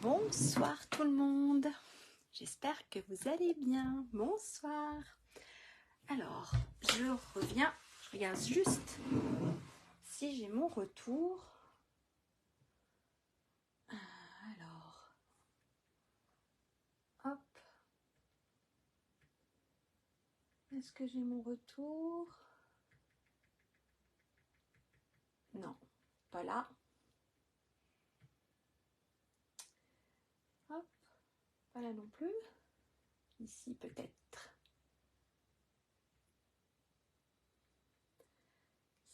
Bonsoir tout le monde, j'espère que vous allez bien. Bonsoir. Alors, je reviens, je regarde juste si j'ai mon retour. Alors, hop. Est-ce que j'ai mon retour? Non, pas là. Hop, pas là non plus. Ici peut-être.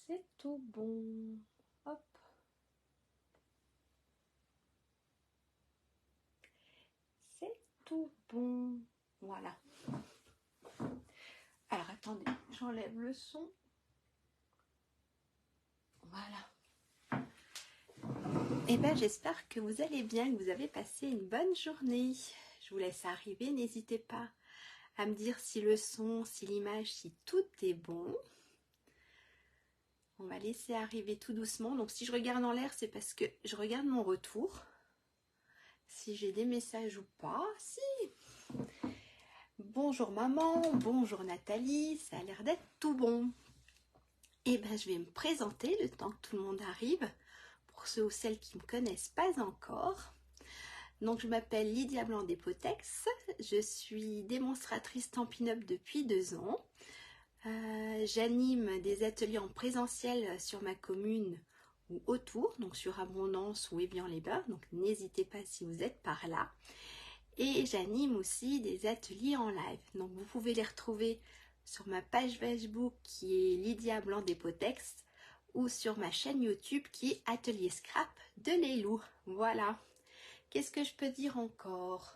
C'est tout bon. Hop. C'est tout bon. Voilà. Alors attendez, j'enlève le son. Voilà. Et bien j'espère que vous allez bien, que vous avez passé une bonne journée. Je vous laisse arriver, n'hésitez pas à me dire si le son, si l'image, si tout est bon. On va laisser arriver tout doucement. Donc si je regarde en l'air, c'est parce que je regarde mon retour. Si j'ai des messages ou pas. Si. Bonjour maman, bonjour Nathalie, ça a l'air d'être tout bon. Et bien je vais me présenter le temps que tout le monde arrive. Pour ceux ou celles qui ne me connaissent pas encore. Donc je m'appelle Lydia Blanc-Despotex, je suis démonstratrice Stampin' Up depuis 2 ans. J'anime des ateliers en présentiel sur ma commune ou autour, donc sur Abondance ou Évian-les-Bains, donc n'hésitez pas si vous êtes par là. Et j'anime aussi des ateliers en live, donc vous pouvez les retrouver sur ma page Facebook qui est Lydia Blanc-Despotex ou sur ma chaîne YouTube qui est Atelier Scrap de Lélou. Voilà. Qu'est-ce que je peux dire encore?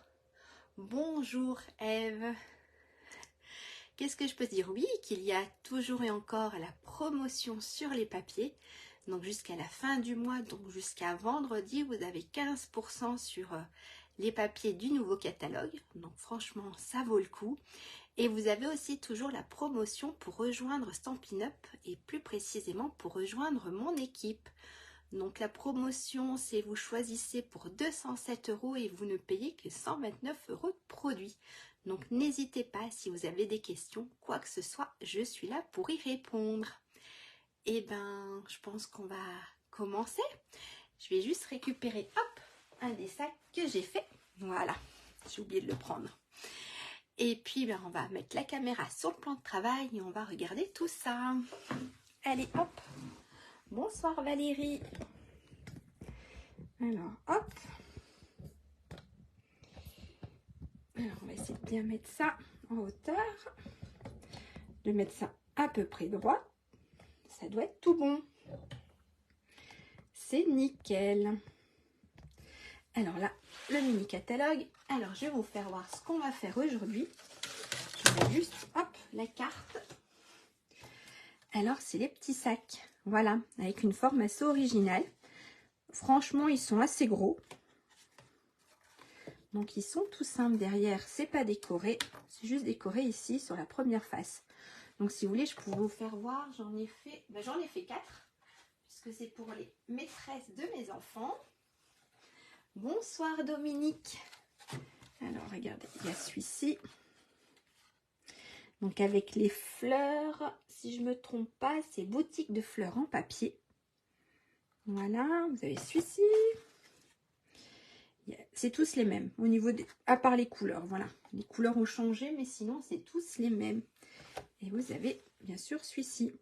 Bonjour Eve. Qu'est-ce que je peux dire? Oui, qu'il y a toujours et encore la promotion sur les papiers. Donc jusqu'à la fin du mois, donc jusqu'à vendredi, vous avez 15% sur les papiers du nouveau catalogue. Donc franchement, ça vaut le coup. Et vous avez aussi toujours la promotion pour rejoindre Stampin' Up et plus précisément pour rejoindre mon équipe. Donc la promotion, c'est vous choisissez pour 207 € et vous ne payez que 129 € de produit. Donc n'hésitez pas si vous avez des questions, quoi que ce soit, je suis là pour y répondre. Et ben, je pense qu'on va commencer. Je vais juste récupérer, hop, un des sacs que j'ai fait. Voilà, j'ai oublié de le prendre. Et puis, ben, on va mettre la caméra sur le plan de travail et on va regarder tout ça. Allez, hop. Bonsoir Valérie. Alors, hop. Alors, on va essayer de bien mettre ça en hauteur. De mettre ça à peu près droit. Ça doit être tout bon. C'est nickel. Alors là, le mini catalogue. Alors, je vais vous faire voir ce qu'on va faire aujourd'hui. Je vais juste, hop, la carte. Alors, c'est les petits sacs. Voilà, avec une forme assez originale. Franchement, ils sont assez gros. Donc, ils sont tout simples derrière. C'est pas décoré. C'est juste décoré ici sur la première face. Donc, si vous voulez, je peux vous faire voir. J'en ai fait 4. Puisque c'est pour les maîtresses de mes enfants. Bonsoir Dominique. Alors, regardez, il y a celui-ci. Donc, avec les fleurs. Si je ne me trompe pas, c'est boutique de fleurs en papier. Voilà, vous avez celui-ci. C'est tous les mêmes au niveau des, à part les couleurs. Voilà, les couleurs ont changé, mais sinon c'est tous les mêmes. Et vous avez bien sûr celui-ci.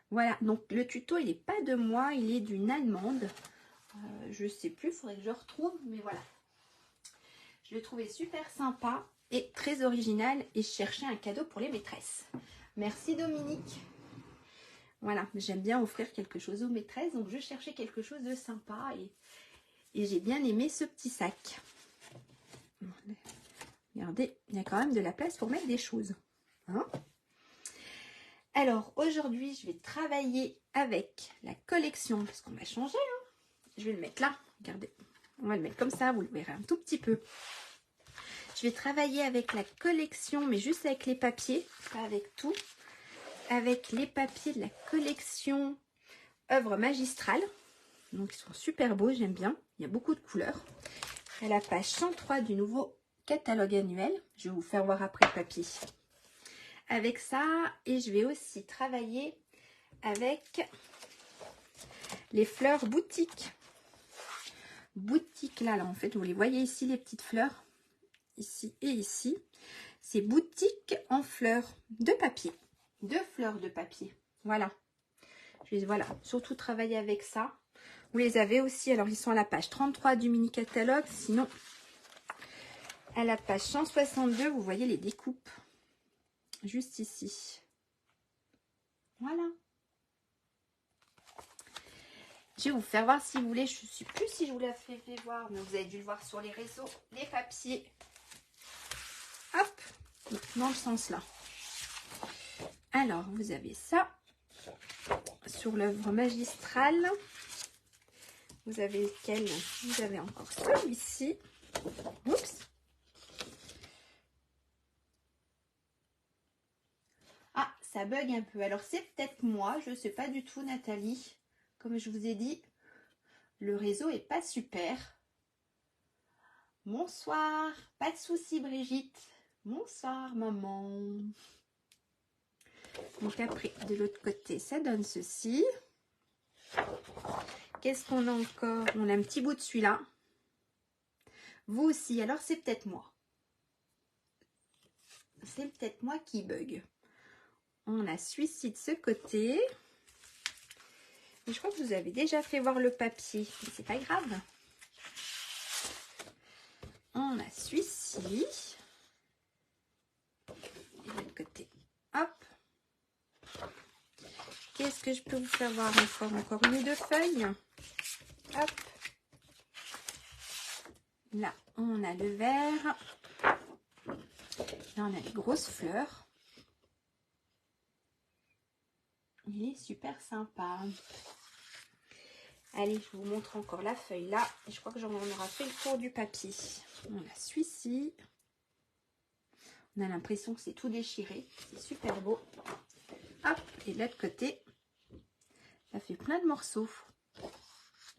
Voilà, donc le tuto il n'est pas de moi, il est d'une Allemande. Je sais plus, il faudrait que je retrouve, mais voilà. Je le trouvais super sympa et très original et je cherchais un cadeau pour les maîtresses. Merci Dominique. Voilà, j'aime bien offrir quelque chose aux maîtresses, donc je cherchais quelque chose de sympa et j'ai bien aimé ce petit sac. Regardez, il y a quand même de la place pour mettre des choses. Hein? Alors, aujourd'hui, je vais travailler avec la collection, parce qu'on va changer. Hein. Je vais le mettre là. Regardez, on va le mettre comme ça, vous le verrez un tout petit peu. Je vais travailler avec la collection, mais juste avec les papiers, pas avec tout. Avec les papiers de la collection Œuvres Magistrales. Donc, ils sont super beaux, j'aime bien. Il y a beaucoup de couleurs. À la page 103 du nouveau catalogue annuel. Je vais vous faire voir après le papier. Avec ça, et je vais aussi travailler avec les fleurs boutique. Boutique là, en fait, vous les voyez ici, les petites fleurs. Ici et ici. C'est boutique en fleurs de papier. 2 fleurs de papier. Voilà. Je vais, voilà, surtout travailler avec ça. Vous les avez aussi, alors ils sont à la page 33 du mini catalogue. Sinon, à la page 162, vous voyez les découpes. Juste ici. Voilà. Je vais vous faire voir si vous voulez. Je ne sais plus si je vous l'ai fait voir, mais vous avez dû le voir sur les réseaux. Les papiers. Hop. Dans le sens là. Alors, vous avez ça. Sur l'œuvre magistrale. Vous avez lequel? Vous avez encore celui-ci. Oups. Ah, ça bug un peu. Alors, c'est peut-être moi. Je ne sais pas du tout, Nathalie. Comme je vous ai dit, le réseau est pas super. Bonsoir. Pas de souci, Brigitte. Bonsoir, maman. Donc après, de l'autre côté, ça donne ceci. Qu'est-ce qu'on a encore? On a un petit bout de celui-là. Vous aussi. Alors, c'est peut-être moi. C'est peut-être moi qui bug. On a celui-ci de ce côté. Et je crois que je vous avez déjà fait voir le papier. Mais c'est pas grave. On a celui-ci. Et de l'autre côté. Hop. Qu'est-ce que je peux vous faire voir encore? Encore une ou deux feuilles. Hop. Là, on a le vert. Là, on a les grosses fleurs. Il est super sympa. Allez, je vous montre encore la feuille là. Et je crois que j'en aurai fait le tour du papier. On a celui-ci. On a l'impression que c'est tout déchiré. C'est super beau. Hop, et de l'autre côté, ça fait plein de morceaux.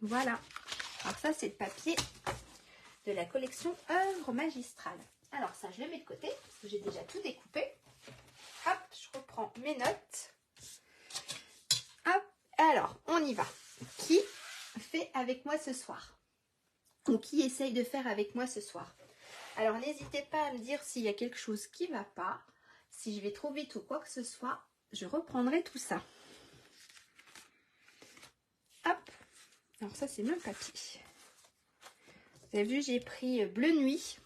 Voilà. Alors ça, c'est le papier de la collection œuvres magistrales. Alors ça, je le mets de côté parce que j'ai déjà tout découpé. Hop, je reprends mes notes. Hop, alors, on y va. Qui fait avec moi ce soir? Ou qui essaye de faire avec moi ce soir? Alors, n'hésitez pas à me dire s'il y a quelque chose qui ne va pas. Si je vais trop vite ou quoi que ce soit, je reprendrai tout ça. Hop. Alors ça, c'est le papier. Vous avez vu, j'ai pris bleu nuit.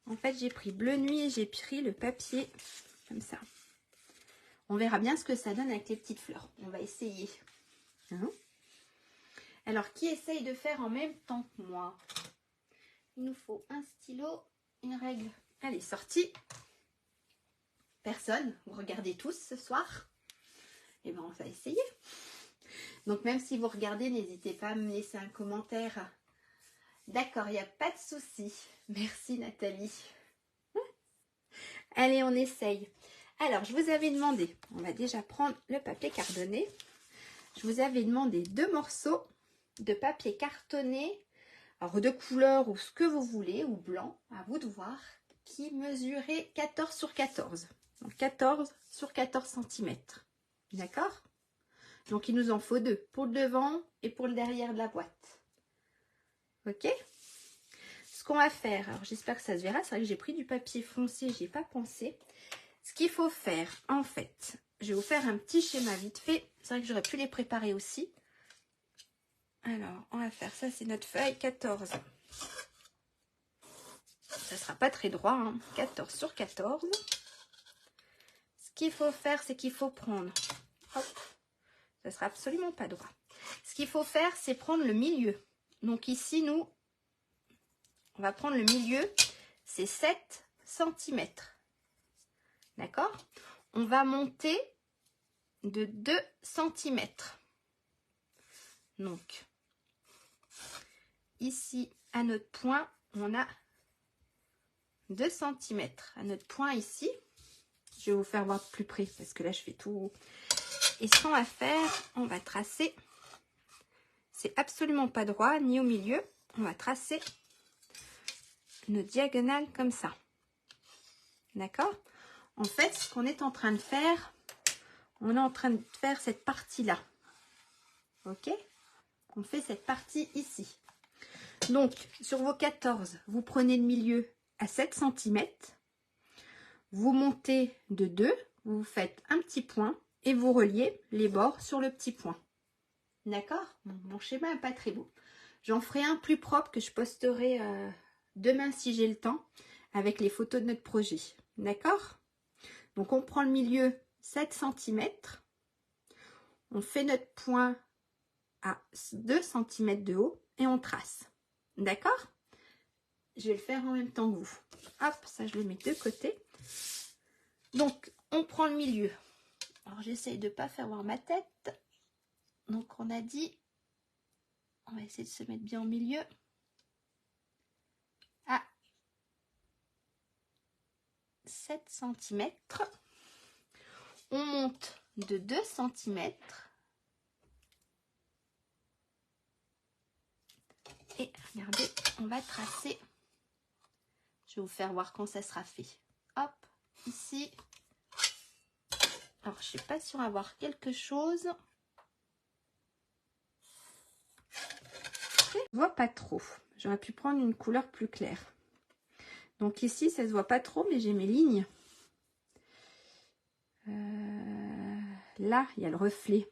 En fait, j'ai pris bleu nuit et j'ai pris le papier comme ça. On verra bien ce que ça donne avec les petites fleurs. On va essayer. Hein? Alors, qui essaye de faire en même temps que moi? Il nous faut un stylo, une règle. Allez, sortie. Personne. Vous regardez tous ce soir? Eh bien, on va essayer. Donc, même si vous regardez, n'hésitez pas à me laisser un commentaire. D'accord, il n'y a pas de souci. Merci, Nathalie. Allez, on essaye. Alors, je vous avais demandé, on va déjà prendre le papier cartonné. Je vous avais demandé 2 morceaux de papier cartonné, alors de couleur ou ce que vous voulez, ou blanc, à vous de voir, qui mesurait 14 sur 14. Donc 14 sur 14 cm. D'accord? Donc il nous en faut 2, pour le devant et pour le derrière de la boîte. Ok? Ce qu'on va faire, alors j'espère que ça se verra, c'est vrai que j'ai pris du papier foncé, j'ai pas pensé. Ce qu'il faut faire, en fait, je vais vous faire un petit schéma vite fait. C'est vrai que j'aurais pu les préparer aussi. Alors, on va faire ça, c'est notre feuille 14. Ça sera pas très droit, hein, 14 sur 14. Ce qu'il faut faire, c'est qu'il faut prendre, hop, ça sera absolument pas droit. Ce qu'il faut faire, c'est prendre le milieu. Donc ici, nous, on va prendre le milieu, c'est 7 cm. D'accord? On va monter de 2 cm. Donc, ici, à notre point, on a 2 cm. À notre point ici, je vais vous faire voir de plus près parce que là, je fais tout. Et ce qu'on va faire, on va tracer c'est absolument pas droit, ni au milieu. On va tracer une diagonale comme ça. D'accord? En fait, ce qu'on est en train de faire, on est en train de faire cette partie-là. Ok? On fait cette partie ici. Donc, sur vos 14, vous prenez le milieu à 7 cm. Vous montez de 2, vous faites un petit point et vous reliez les bords sur le petit point. D'accord? Mon schéma n'est pas très beau. J'en ferai un plus propre que je posterai demain si j'ai le temps avec les photos de notre projet. D'accord? Donc, on prend le milieu 7 cm. On fait notre point à 2 cm de haut et on trace. D'accord? Je vais le faire en même temps que vous. Hop, ça je le mets de côté. Donc, on prend le milieu. Alors, j'essaye de ne pas faire voir ma tête. Donc, on a dit, on va essayer de se mettre bien au milieu. À 7 cm. On monte de 2 cm. Et regardez, on va tracer. Je vais vous faire voir quand ça sera fait. Hop, ici. Alors, je ne sais pas si on va voir quelque chose. Je ne vois pas trop. J'aurais pu prendre une couleur plus claire. Donc ici, ça ne se voit pas trop, mais j'ai mes lignes. Là, il y a le reflet.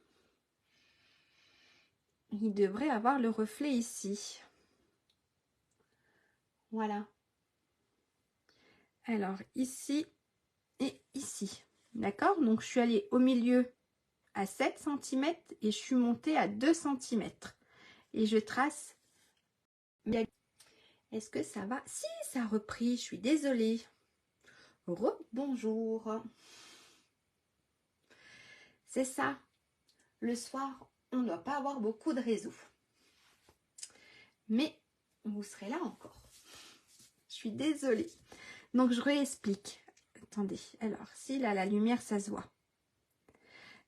Il devrait avoir le reflet ici. Voilà. Alors, ici et ici. D'accord? Donc, je suis allée au milieu à 7 cm et je suis montée à 2 cm. Et je trace. Est-ce que ça va? Si, ça a repris. Je suis désolée. Bonjour. C'est ça. Le soir, on ne doit pas avoir beaucoup de réseau. Mais vous serez là encore. Je suis désolée. Donc, je réexplique. Attendez. Alors, si là, la lumière, ça se voit.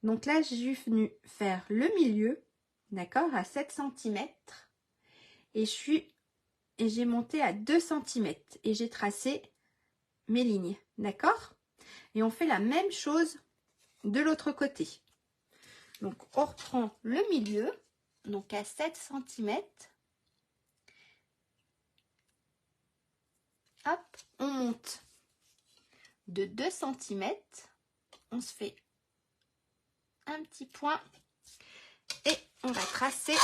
Donc là, j'ai venu faire le milieu, d'accord, à 7 cm. Et j'ai monté à 2 cm. Et j'ai tracé mes lignes, d'accord? Et on fait la même chose de l'autre côté. Donc, on reprend le milieu, donc à 7 cm. Hop, on monte de 2 cm. On se fait un petit point et on va tracer.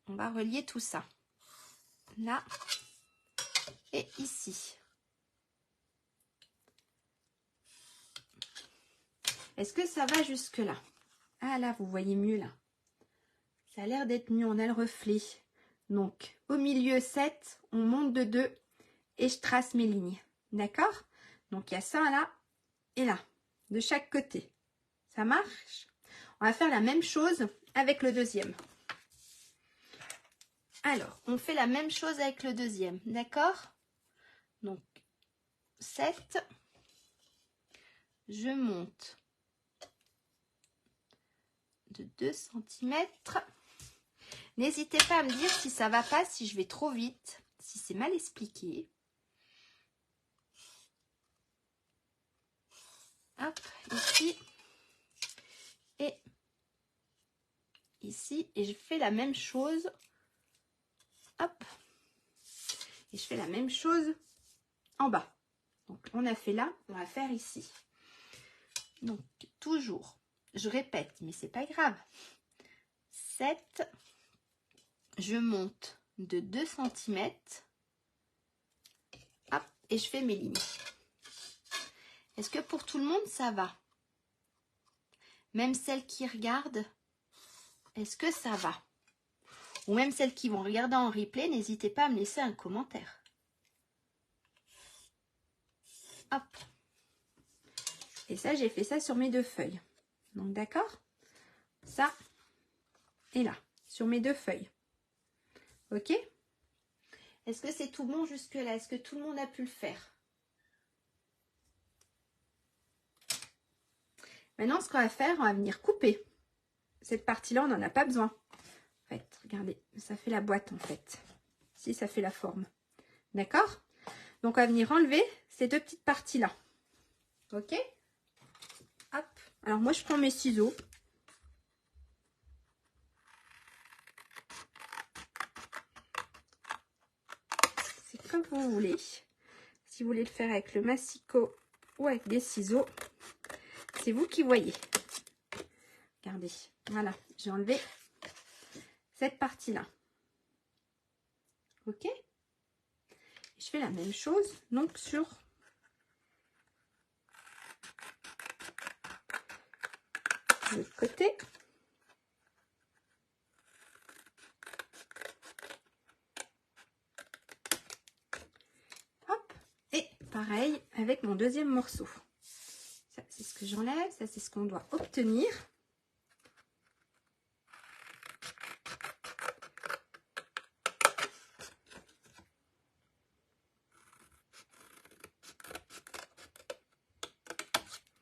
On va relier tout ça. Là et ici. Est-ce que ça va jusque là? Ah là, vous voyez mieux là. Ça a l'air d'être mieux, on a le reflet. Donc, au milieu 7, on monte de 2 et je trace mes lignes. D'accord? Donc, il y a ça là et là, de chaque côté. Ça marche? On va faire la même chose avec le deuxième. Alors, on fait la même chose avec le deuxième. D'accord? Donc, 7. Je monte de 2 cm. N'hésitez pas à me dire si ça va pas, si je vais trop vite, si c'est mal expliqué. Hop, ici et ici. Et je fais la même chose. Hop. Et je fais la même chose en bas. Donc, on a fait là, on va faire ici. Donc, toujours, je répète, mais c'est pas grave. 7, je monte de 2 cm. Hop, et je fais mes lignes. Est-ce que pour tout le monde, ça va? Même celles qui regardent, est-ce que ça va? Ou même celles qui vont regarder en replay, n'hésitez pas à me laisser un commentaire. Hop. Et ça, j'ai fait ça sur mes 2 feuilles. Donc, d'accord? Ça et là, sur mes 2 feuilles. Ok? Est-ce que c'est tout bon jusque-là? Est-ce que tout le monde a pu le faire? Maintenant, ce qu'on va faire, on va venir couper. Cette partie-là, on n'en a pas besoin. En fait, regardez, ça fait la boîte en fait. Si ça fait la forme. D'accord? Donc on va venir enlever ces deux petites parties là. Ok? Hop. Alors moi je prends mes ciseaux. C'est comme vous voulez. Si vous voulez le faire avec le massicot ou avec des ciseaux, c'est vous qui voyez. Regardez, voilà, j'ai enlevé cette partie-là. Ok? Je fais la même chose, donc sur l'autre côté. Hop, et pareil avec mon deuxième morceau. Ça, c'est ce que j'enlève, ça, c'est ce qu'on doit obtenir.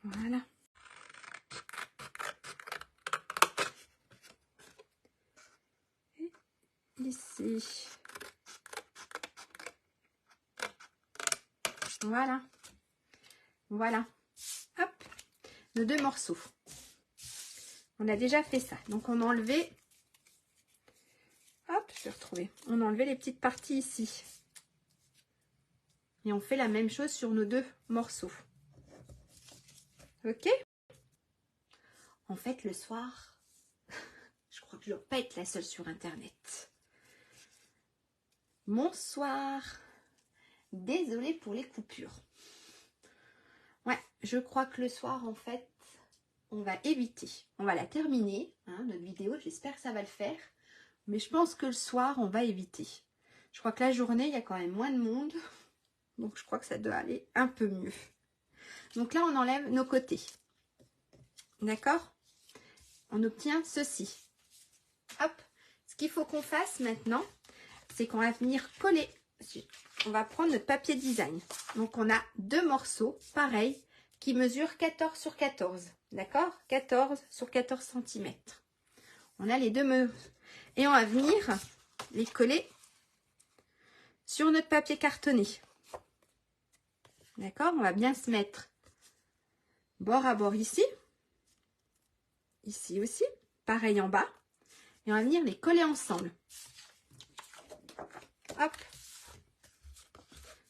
Voilà. Et ici. Voilà. Voilà. Hop. Nos deux morceaux. On a déjà fait ça. Donc on a enlevé. Hop, je vais retrouver. On a enlevé les petites parties ici. Et on fait la même chose sur nos deux morceaux. Ok? En fait, le soir, je crois que je ne dois pas être la seule sur Internet. Bonsoir. Désolée pour les coupures. Ouais, je crois que le soir, en fait, on va éviter. On va la terminer, hein, notre vidéo. J'espère que ça va le faire. Mais je pense que le soir, on va éviter. Je crois que la journée, il y a quand même moins de monde. Donc, je crois que ça doit aller un peu mieux. Donc là, on enlève nos côtés. D'accord? On obtient ceci. Hop. Ce qu'il faut qu'on fasse maintenant, c'est qu'on va venir coller. On va prendre notre papier design. Donc, on a deux morceaux, pareil, qui mesurent 14 sur 14. D'accord? 14 sur 14 cm. On a les deux mesures. Et on va venir les coller sur notre papier cartonné. D'accord? On va bien se mettre bord à bord ici. Ici aussi. Pareil en bas. Et on va venir les coller ensemble. Hop.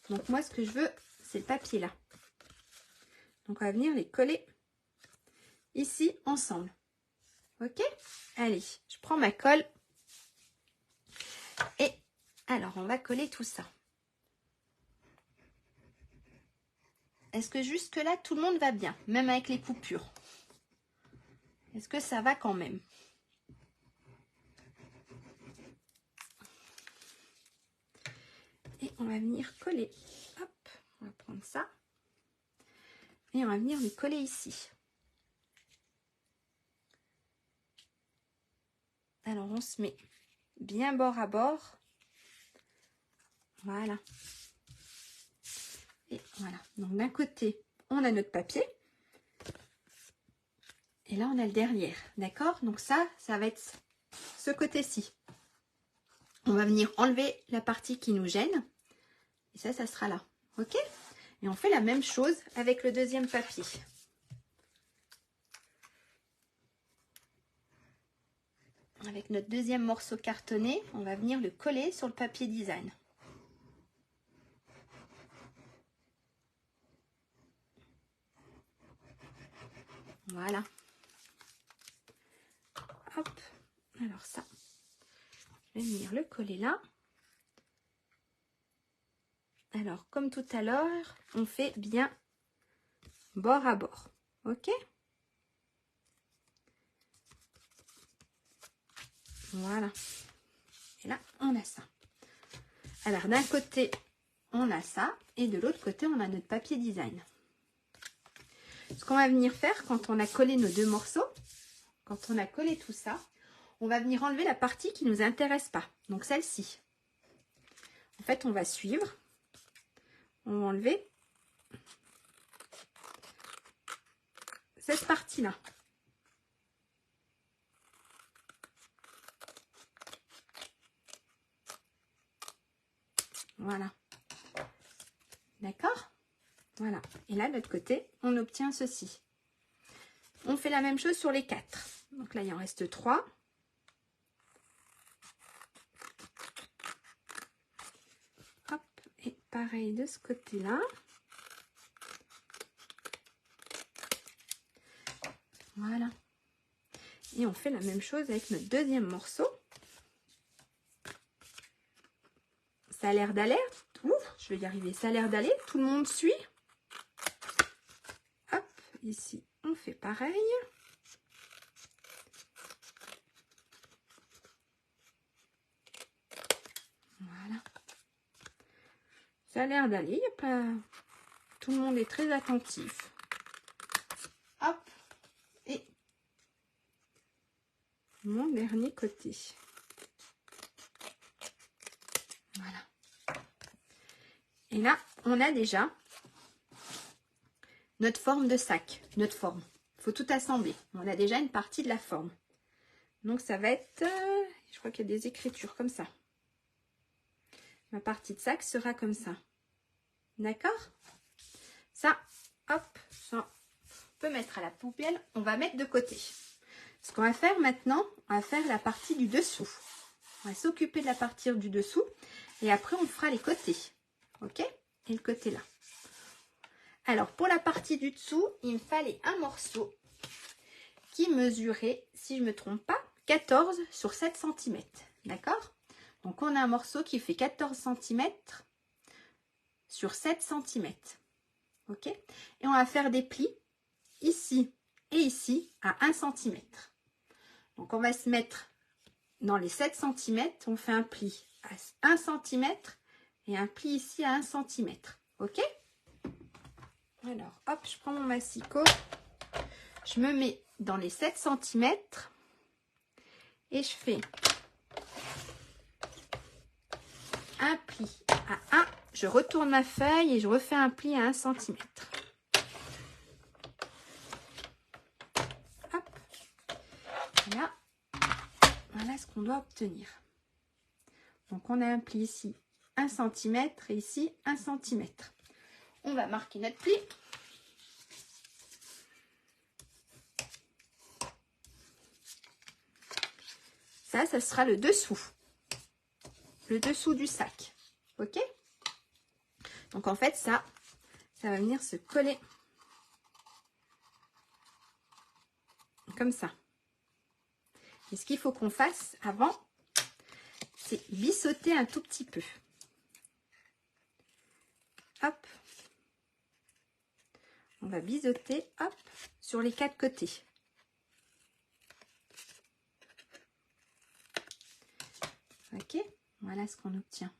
Donc moi, ce que je veux, c'est le papier là. Donc on va venir les coller ici ensemble. Ok? Allez, je prends ma colle. Et alors, on va coller tout ça. Est-ce que jusque là, tout le monde va bien? Même avec les coupures? Est-ce que ça va quand même? Et on va venir coller. Hop, on va prendre ça. Et on va venir les coller ici. Alors, on se met bien bord à bord. Voilà. Et voilà. Donc, d'un côté, on a notre papier. Et là, on a le derrière. D'accord? Donc, ça va être ce côté-ci. On va venir enlever la partie qui nous gêne. Et ça sera là. Ok? Et on fait la même chose avec le deuxième papier. Avec notre deuxième morceau cartonné, on va venir le coller sur le papier design. Voilà. Hop. Alors ça, je vais venir le coller là. Alors, comme tout à l'heure, on fait bien bord à bord. Ok? Voilà. Et là, on a ça. Alors, d'un côté, on a ça. Et de l'autre côté, on a notre papier design. Ce qu'on va venir faire quand on a collé nos deux morceaux, quand on a collé tout ça, on va venir enlever la partie qui ne nous intéresse pas. Donc, celle-ci. En fait, on va suivre. On va enlever cette partie-là. Voilà. D'accord? Voilà. Et là, de l'autre côté, on obtient ceci. On fait la même chose sur les 4. Donc là, il en reste 3. Hop. Et pareil de ce côté-là. Voilà. Et on fait la même chose avec notre deuxième morceau. Ça a l'air d'aller. Ouf, je vais y arriver. Ça a l'air d'aller. Tout le monde suit. Hop, ici, on fait pareil. Voilà. Ça a l'air d'aller. Tout le monde est très attentif. Hop. Et mon dernier côté. Voilà. Et là, on a déjà notre forme de sac. Notre forme. Il faut tout assembler. On a déjà une partie de la forme. Donc, ça va être... je crois qu'il y a des écritures comme ça. Ma partie de sac sera comme ça. D'accord? Ça, hop, ça, on peut mettre à la poubelle. On va mettre de côté. Ce qu'on va faire maintenant, on va faire la partie du dessous. On va s'occuper de la partie du dessous. Et après, on fera les côtés. Ok? Et le côté là. Alors, pour la partie du dessous, il me fallait un morceau qui mesurait, si je ne me trompe pas, 14 sur 7 cm. D'accord? Donc, on a un morceau qui fait 14 cm sur 7 cm. Ok? Et on va faire des plis ici et ici à 1 cm. Donc, on va se mettre dans les 7 cm. On fait un pli à 1 cm et un pli ici à 1 cm. Ok? Alors, hop, je prends mon massicot. Je me mets dans les 7 cm et je fais un pli à 1. Je retourne ma feuille et je refais un pli à 1 cm. Hop. Et là, voilà ce qu'on doit obtenir. Donc, on a un pli ici 1 cm et ici 1 cm. On va marquer notre pli. Ça sera le dessous. Le dessous du sac. Ok? Donc, en fait, ça va venir se coller comme ça. Et ce qu'il faut qu'on fasse avant, c'est bisseauter un tout petit peu. Hop. On va biseauter, hop, sur les 4 côtés. Ok, voilà ce qu'on obtient.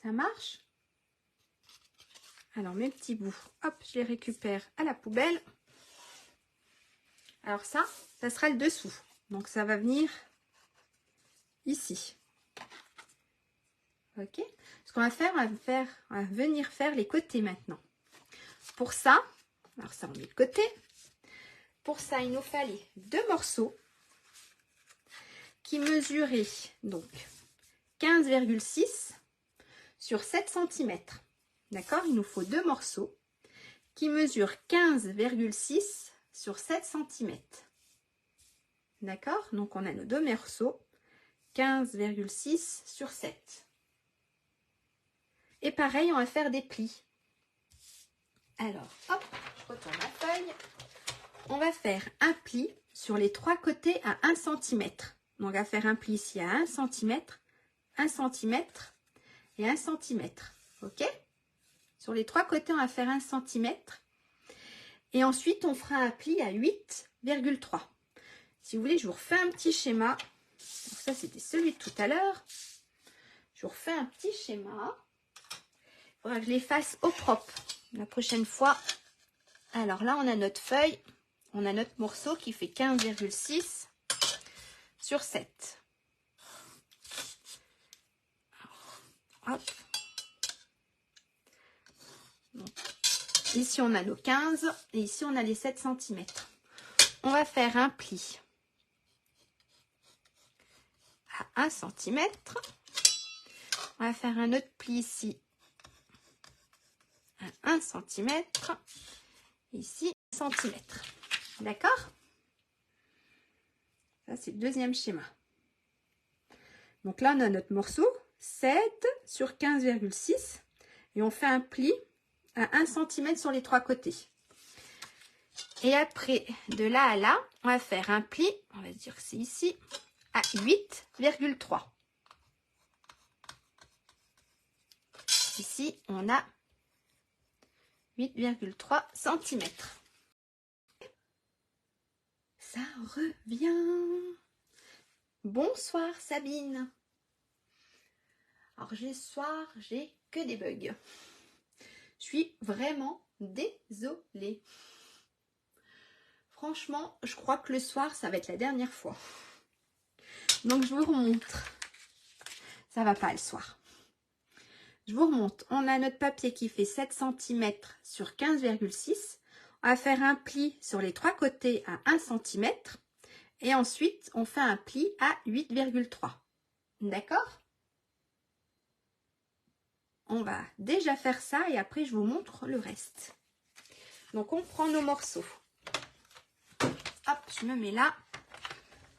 Ça marche? Alors, mes petits bouts, hop, je les récupère à la poubelle. Alors ça sera le dessous. Donc, ça va venir ici. Ok? Ce qu'on va faire, on va venir faire les côtés maintenant. Pour ça, alors ça, on met de côté. Pour ça, il nous fallait 2 morceaux qui mesuraient donc 15,6 sur 7 cm. D'accord? Il nous faut 2 morceaux qui mesurent 15,6 sur 7 cm. D'accord? Donc, on a nos 2 morceaux, 15,6 sur 7. Et pareil, on va faire des plis. Alors, hop, je retourne ma feuille. On va faire un pli sur les 3 côtés à 1 cm. Donc, on va faire un pli ici à 1 cm, 1 cm et 1 cm. Ok? Sur les 3 côtés, on va faire 1 cm. Et ensuite, on fera un pli à 8,3. Si vous voulez, je vous refais un petit schéma. Donc ça, c'était celui de tout à l'heure. Je vous refais un petit schéma. Il faudra que je les fasse au propre la prochaine fois. Alors là, on a notre feuille. On a notre morceau qui fait 15,6 sur 7. Hop. Donc, ici, on a nos 15 et ici, on a les 7 cm. On va faire un pli à 1 cm. On va faire un autre pli ici à 1 cm. Ici, 1 cm. D'accord? Ça, c'est le deuxième schéma. Donc là, on a notre morceau, 7 sur 15,6. Et on fait un pli à 1 cm sur les trois côtés. Et après, de là à là, on va faire un pli, on va dire que c'est ici, à 8,3. Ici, on a 8,3 cm. Ça revient. Bonsoir Sabine. Alors ce soir, j'ai que des bugs. Je suis vraiment désolée. Franchement, je crois que le soir, ça va être la dernière fois. Donc je vous remontre. Ça va pas le soir. Je vous remonte. On a notre papier qui fait 7 cm sur 15,6. On va faire un pli sur les trois côtés à 1 cm. Et ensuite, on fait un pli à 8,3. D'accord? On va déjà faire ça et après, je vous montre le reste. Donc, on prend nos morceaux. Hop, je me mets là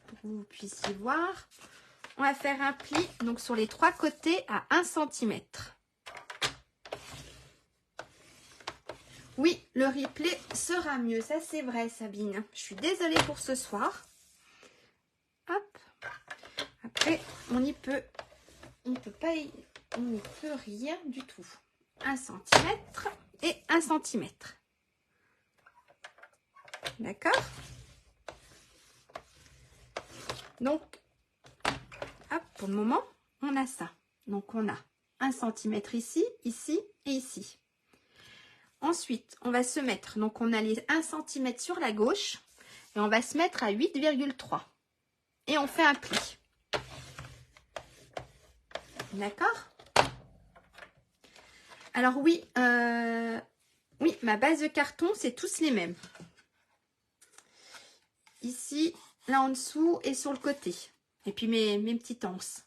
pour que vous puissiez voir. On va faire un pli donc sur les trois côtés à 1 cm. Oui, le replay sera mieux, ça c'est vrai Sabine. Je suis désolée pour ce soir. Hop. Après, on n'y peut rien du tout. 1 cm et 1 cm. D'accord? Donc, hop, pour le moment, on a ça. Donc, on a 1 cm ici, ici et ici. Ensuite, on va se mettre, donc on a les 1 cm sur la gauche et on va se mettre à 8,3 et on fait un pli. D'accord? Alors oui, oui, ma base de carton, c'est tous les mêmes. Ici, là en dessous et sur le côté. Et puis mes petites anses.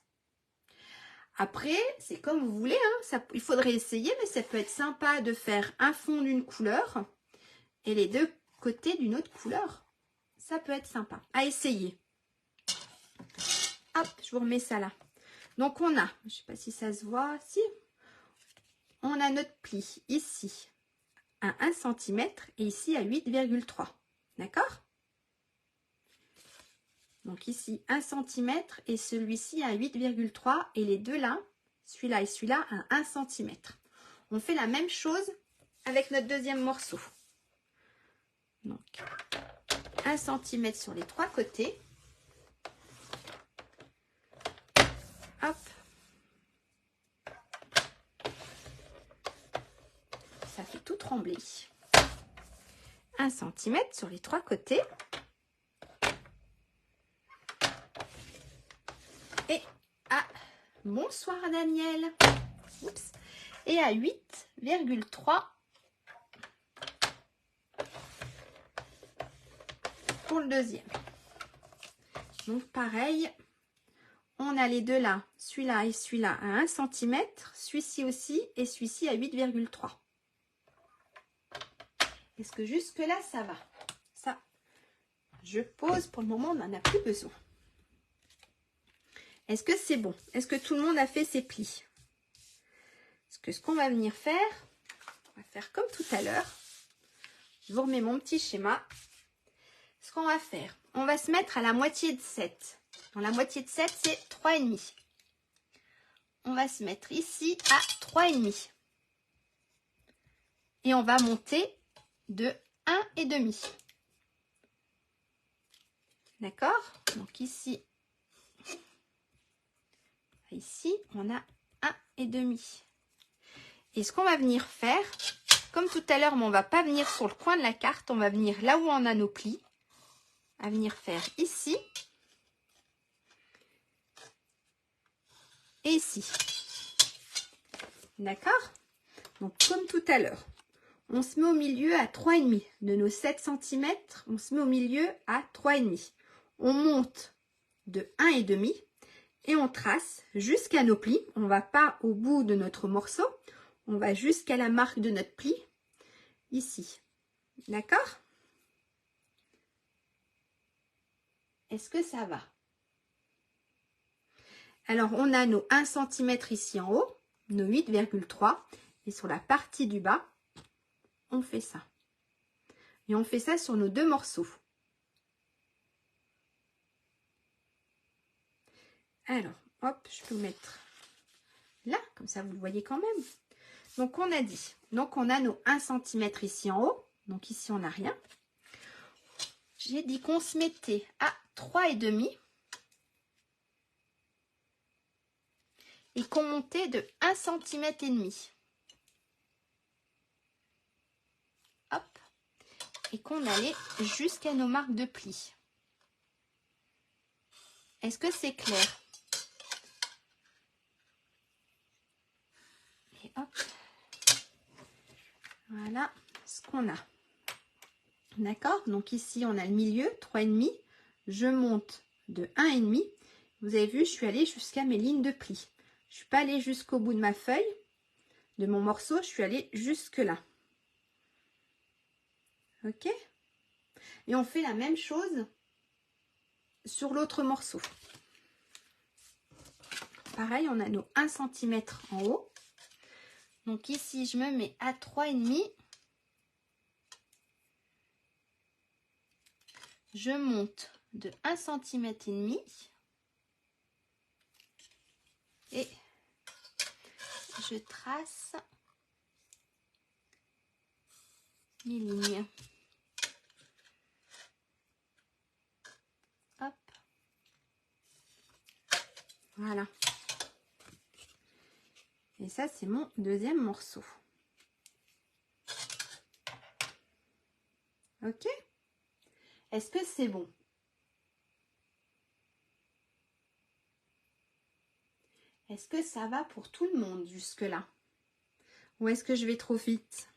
Après, c'est comme vous voulez, hein, ça, il faudrait essayer, mais ça peut être sympa de faire un fond d'une couleur et les deux côtés d'une autre couleur. Ça peut être sympa à essayer. Hop, je vous remets ça là. Donc on a, je ne sais pas si ça se voit, si. On a notre pli ici à 1 cm et ici à 8,3. D'accord? Donc ici 1 cm et celui-ci à 8,3 et les deux là, celui-là et celui-là à 1 cm. On fait la même chose avec notre deuxième morceau. Donc 1 cm sur les trois côtés. Hop. Ça fait tout trembler. 1 cm sur les trois côtés. Et à bonsoir Daniel. Oups. Et à 8,3 pour le deuxième. Donc pareil, on a les deux là, celui-là et celui-là à 1 cm, celui-ci aussi et celui-ci à 8,3. Est-ce que jusque là ça va? Ça, je pose, pour le moment on n'en a plus besoin. Est-ce que c'est bon? Est-ce que tout le monde a fait ses plis? Parce que ce qu'on va venir faire, on va faire comme tout à l'heure. Je vous remets mon petit schéma. Ce qu'on va faire, on va se mettre à la moitié de 7. Dans la moitié de 7, c'est 3,5. On va se mettre ici à 3,5. Et on va monter de 1,5. D'accord? Donc ici, on a 1,5. Et ce qu'on va venir faire, comme tout à l'heure, mais on ne va pas venir sur le coin de la carte, on va venir là où on a nos plis, à venir faire ici et ici. D'accord? Donc comme tout à l'heure, on se met au milieu à 3,5. De nos 7 cm, on se met au milieu à 3,5. On monte de 1,5 Et on trace jusqu'à nos plis. On ne va pas au bout de notre morceau. On va jusqu'à la marque de notre pli. Ici. D'accord? Est-ce que ça va? Alors, on a nos 1 cm ici en haut, nos 8,3. Et sur la partie du bas, on fait ça. Et on fait ça sur nos 2 morceaux. Alors, hop, je peux mettre là, comme ça vous le voyez quand même. Donc, on a dit, donc on a nos 1 cm ici en haut. Donc, ici, on n'a rien. J'ai dit qu'on se mettait à 3,5 et qu'on montait de 1,5 cm. Hop. Et qu'on allait jusqu'à nos marques de plis. Est-ce que c'est clair? Et hop. Voilà ce qu'on a. D'accord? Donc ici, on a le milieu, 3,5. Je monte de 1,5. Vous avez vu, je suis allée jusqu'à mes lignes de plis. Je ne suis pas allée jusqu'au bout de ma feuille, de mon morceau. Je suis allée jusque là. Ok? Et on fait la même chose sur l'autre morceau. Pareil, on a nos 1 cm en haut. Donc ici, je me mets à 3,5. Je monte de 1,5 cm et je trace mes lignes. Hop. Voilà. Et ça, c'est mon deuxième morceau. Ok? Est-ce que c'est bon? Est-ce que ça va pour tout le monde jusque-là? Ou est-ce que je vais trop vite?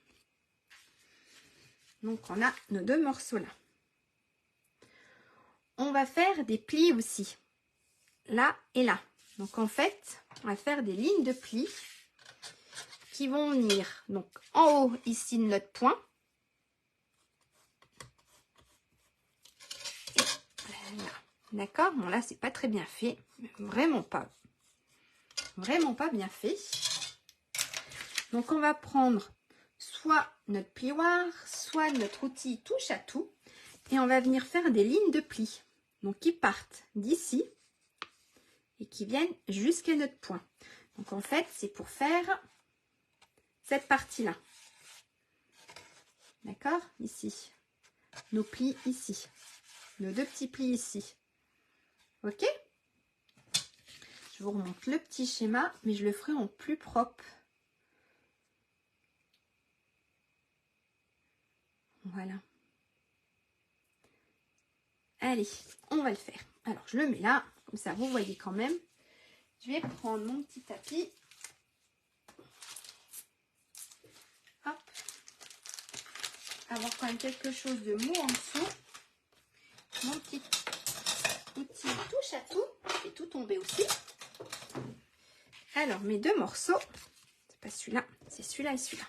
Donc, on a nos 2 morceaux là. On va faire des plis aussi. Là et là. Donc, en fait, on va faire des lignes de plis qui vont venir donc en haut ici de notre point. Voilà. D'accord? Bon, là, c'est pas très bien fait. Vraiment pas bien fait. Donc, on va prendre soit notre plioir, soit notre outil touche à tout. Et on va venir faire des lignes de plis. Donc, qui partent d'ici et qui viennent jusqu'à notre point. Donc, en fait, c'est pour faire cette partie-là. D'accord? Ici. Nos plis ici. Nos 2 petits plis ici. Ok? Je vous remonte le petit schéma, mais je le ferai en plus propre. Voilà. Allez, on va le faire. Alors, je le mets là, comme ça, vous voyez quand même. Je vais prendre mon petit tapis. Hop. Avoir quand même quelque chose de mou en dessous. Mon petit outil touche à tout. Je fais tout tomber aussi. Alors, mes 2 morceaux. C'est pas celui-là, c'est celui-là et celui-là.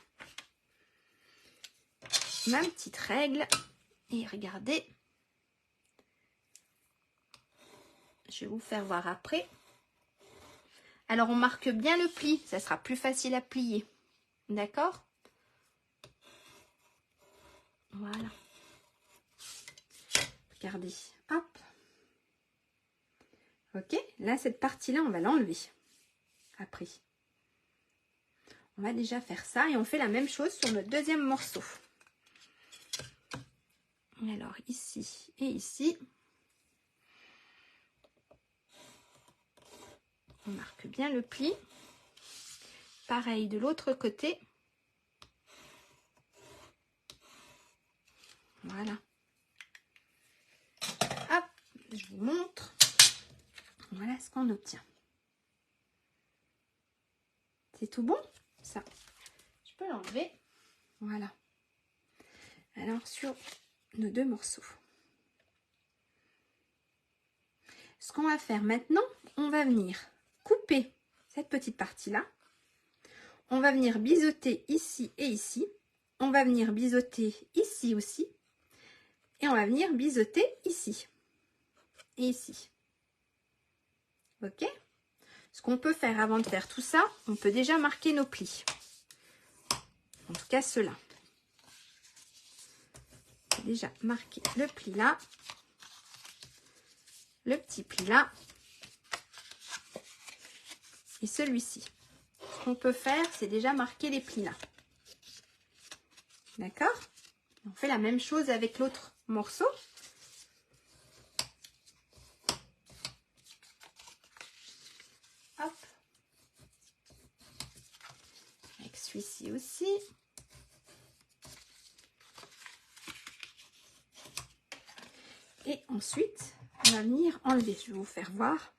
Ma petite règle. Et regardez. Je vais vous faire voir après. Alors, on marque bien le pli. Ça sera plus facile à plier. D'accord? Voilà. Regardez. Hop. Ok. Là, cette partie-là, on va l'enlever. Après. On va déjà faire ça. Et on fait la même chose sur notre deuxième morceau. Alors, ici et ici. On marque bien le pli. Pareil de l'autre côté. Voilà. Hop, je vous montre. Voilà ce qu'on obtient. C'est tout bon, ça. Je peux l'enlever. Voilà. Alors, sur nos 2 morceaux. Ce qu'on va faire maintenant, on va venir couper cette petite partie-là. On va venir biseauter ici et ici. On va venir biseauter ici aussi. Et on va venir biseauter ici et ici. Ok? Ce qu'on peut faire avant de faire tout ça, on peut déjà marquer nos plis. En tout cas, ceux-là. Déjà marquer le pli là. Le petit pli là. Et celui-ci. Ce qu'on peut faire, c'est déjà marquer les plis là. D'accord? On fait la même chose avec l'autre morceau. Hop. Avec celui-ci aussi. Et ensuite, on va venir enlever. Je vais vous faire voir.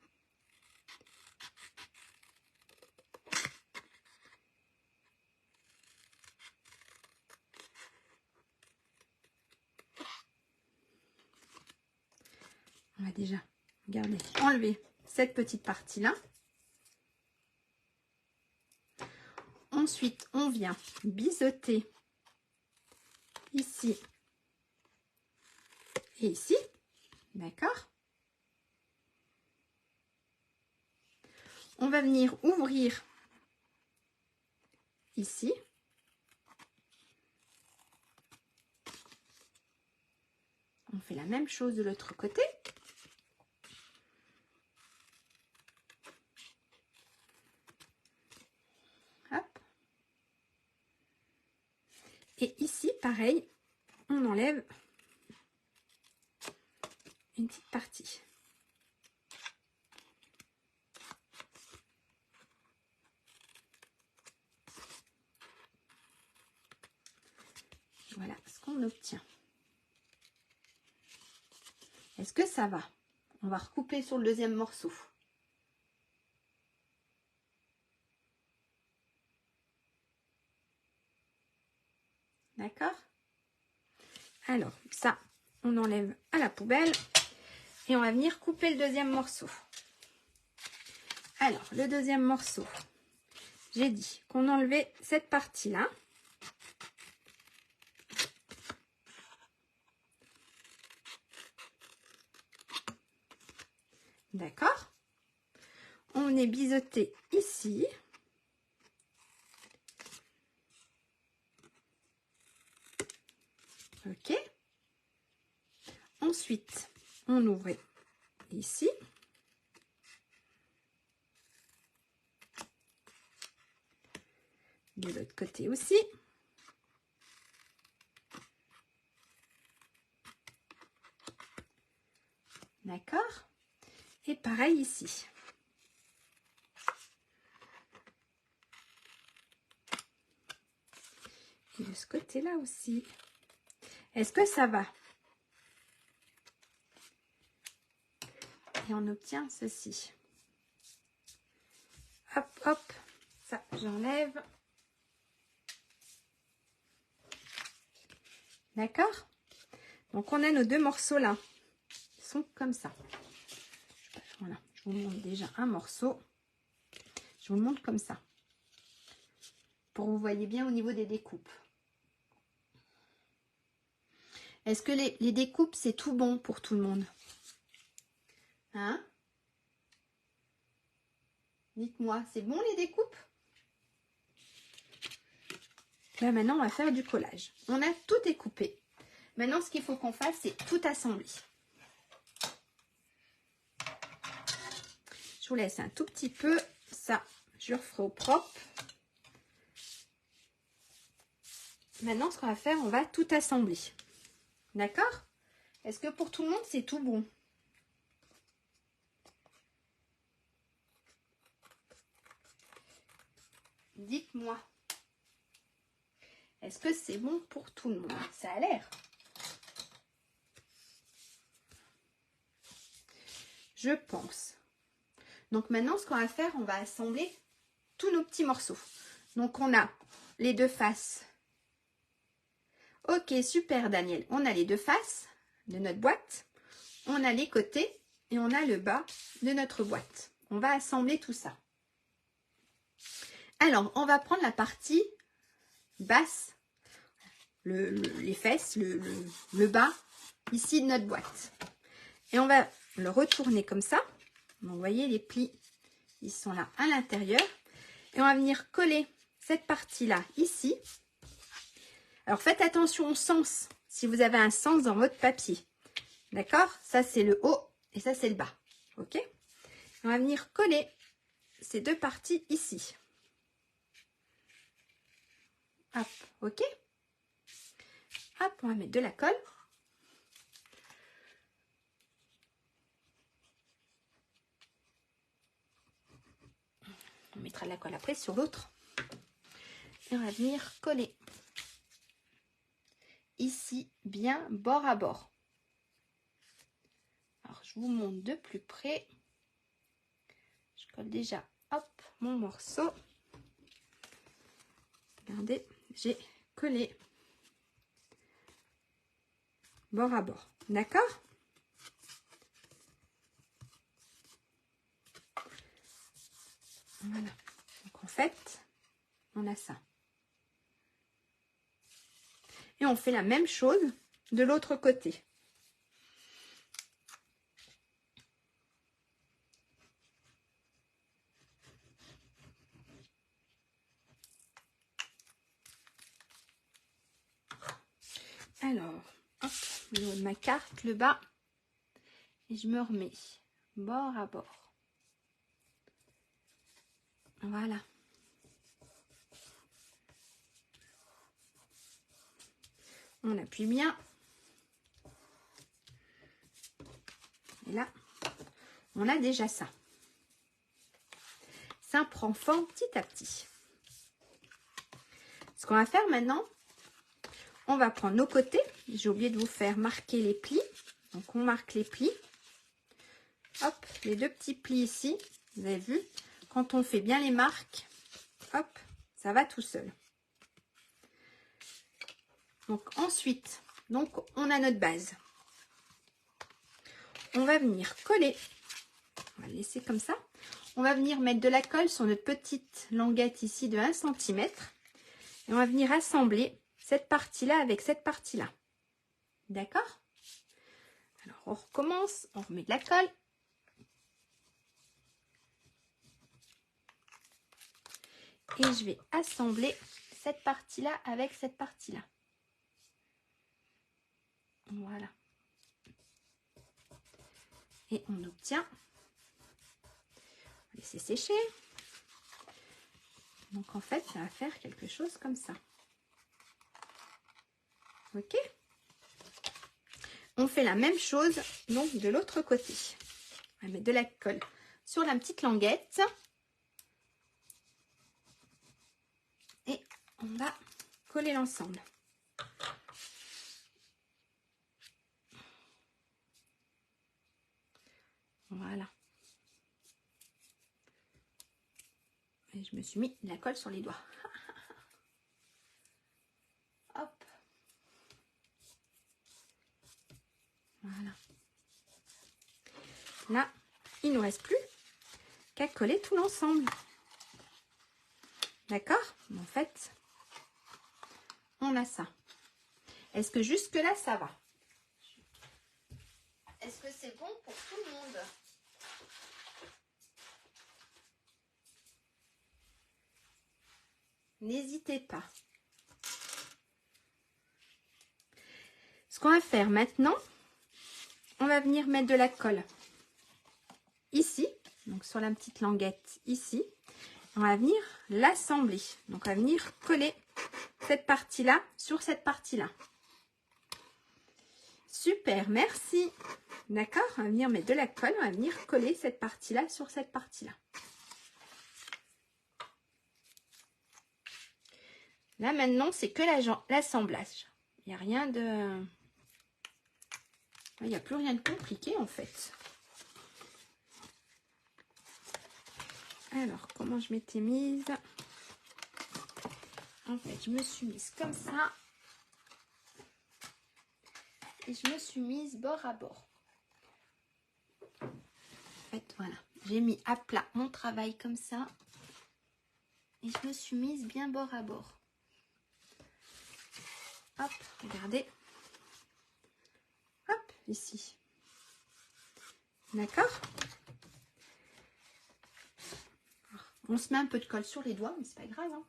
On va déjà, regardez, enlever cette petite partie-là. Ensuite, on vient biseauter ici et ici. D'accord? On va venir ouvrir ici. On fait la même chose de l'autre côté. Hop. Et ici, pareil, on enlève une petite partie. Voilà ce qu'on obtient. Est-ce que ça va? On va recouper sur le deuxième morceau. D'accord? Alors, ça, on enlève à la poubelle et on va venir couper le deuxième morceau. Alors, le deuxième morceau, j'ai dit qu'on enlevait cette partie-là. D'accord? On est biseauté ici. Ok. Ensuite, on ouvrait ici. De l'autre côté aussi. D'accord? Et pareil ici. Et de ce côté-là aussi. Est-ce que ça va? Et on obtient ceci. Hop, hop. Ça, j'enlève. D'accord? Donc, on a nos deux morceaux là. Ils sont comme ça. Voilà. Je vous montre déjà un morceau. Je vous le montre comme ça. Pour que vous voyez bien au niveau des découpes. Est-ce que les découpes, c'est tout bon pour tout le monde? Hein? Dites-moi, c'est bon les découpes? Là, maintenant, on va faire du collage. On a tout découpé. Maintenant, ce qu'il faut qu'on fasse, c'est tout assembler. Je vous laisse un tout petit peu. Ça, je le referai au propre. Maintenant, ce qu'on va faire, on va tout assembler. D'accord? Est-ce que pour tout le monde, c'est tout bon? Dites-moi. Est-ce que c'est bon pour tout le monde? Ça a l'air. Je pense. Donc maintenant, ce qu'on va faire, on va assembler tous nos petits morceaux. Donc on a les deux faces. Ok, super Daniel. On a les deux faces de notre boîte. On a les côtés et on a le bas de notre boîte. On va assembler tout ça. Alors, on va prendre la partie basse, les fesses, le bas, ici de notre boîte. Et on va le retourner comme ça. Donc, vous voyez, les plis, ils sont là à l'intérieur. Et on va venir coller cette partie-là ici. Alors, faites attention au sens, si vous avez un sens dans votre papier. D'accord? Ça, c'est le haut et ça, c'est le bas. OK? On va venir coller ces deux parties ici. Hop, OK? Hop, on va mettre de la colle. On mettra de la colle après sur l'autre. Et on va venir coller ici, bien bord à bord. Alors, je vous montre de plus près. Je colle déjà, hop, mon morceau. Regardez, j'ai collé bord à bord. D'accord? Voilà. Donc, en fait, on a ça. Et on fait la même chose de l'autre côté. Alors, hop, je mets ma carte, le bas, et je me remets bord à bord. Voilà. On appuie bien. Et là, on a déjà ça. Ça prend forme petit à petit. Ce qu'on va faire maintenant, on va prendre nos côtés. J'ai oublié de vous faire marquer les plis. Donc, on marque les plis. Hop, les deux petits plis ici. Vous avez vu, quand on fait bien les marques, hop, ça va tout seul. Donc, ensuite, donc on a notre base. On va venir coller. On va le laisser comme ça. On va venir mettre de la colle sur notre petite languette ici de 1 cm. Et on va venir assembler cette partie-là avec cette partie-là. D'accord? Alors, on recommence. On remet de la colle. Et je vais assembler cette partie-là avec cette partie-là. Voilà. Et on obtient, on va laisser sécher. Donc en fait, ça va faire quelque chose comme ça. Ok? On fait la même chose donc de l'autre côté. On va mettre de la colle sur la petite languette. Et on va coller l'ensemble. Voilà. Et je me suis mis de la colle sur les doigts. Hop. Voilà. Là, il ne nous reste plus qu'à coller tout l'ensemble. D'accord? En fait, on a ça. Est-ce que jusque-là, ça va? Est-ce que c'est bon pour tout le monde? N'hésitez pas. Ce qu'on va faire maintenant, on va venir mettre de la colle ici, donc sur la petite languette ici. On va venir l'assembler. Donc, on va venir coller cette partie-là sur cette partie-là. Super, merci. D'accord? On va venir mettre de la colle, on va venir coller cette partie-là sur cette partie-là. Là, maintenant, c'est que l'assemblage. Il n'y a rien de... Il n'y a plus rien de compliqué, en fait. Alors, comment je m'étais mise? En fait, je me suis mise comme ça. Et je me suis mise bord à bord. Voilà, j'ai mis à plat mon travail comme ça. Et je me suis mise bien bord à bord. Hop, regardez. Hop, ici. D'accord? On se met un peu de colle sur les doigts, mais c'est pas grave. Hein.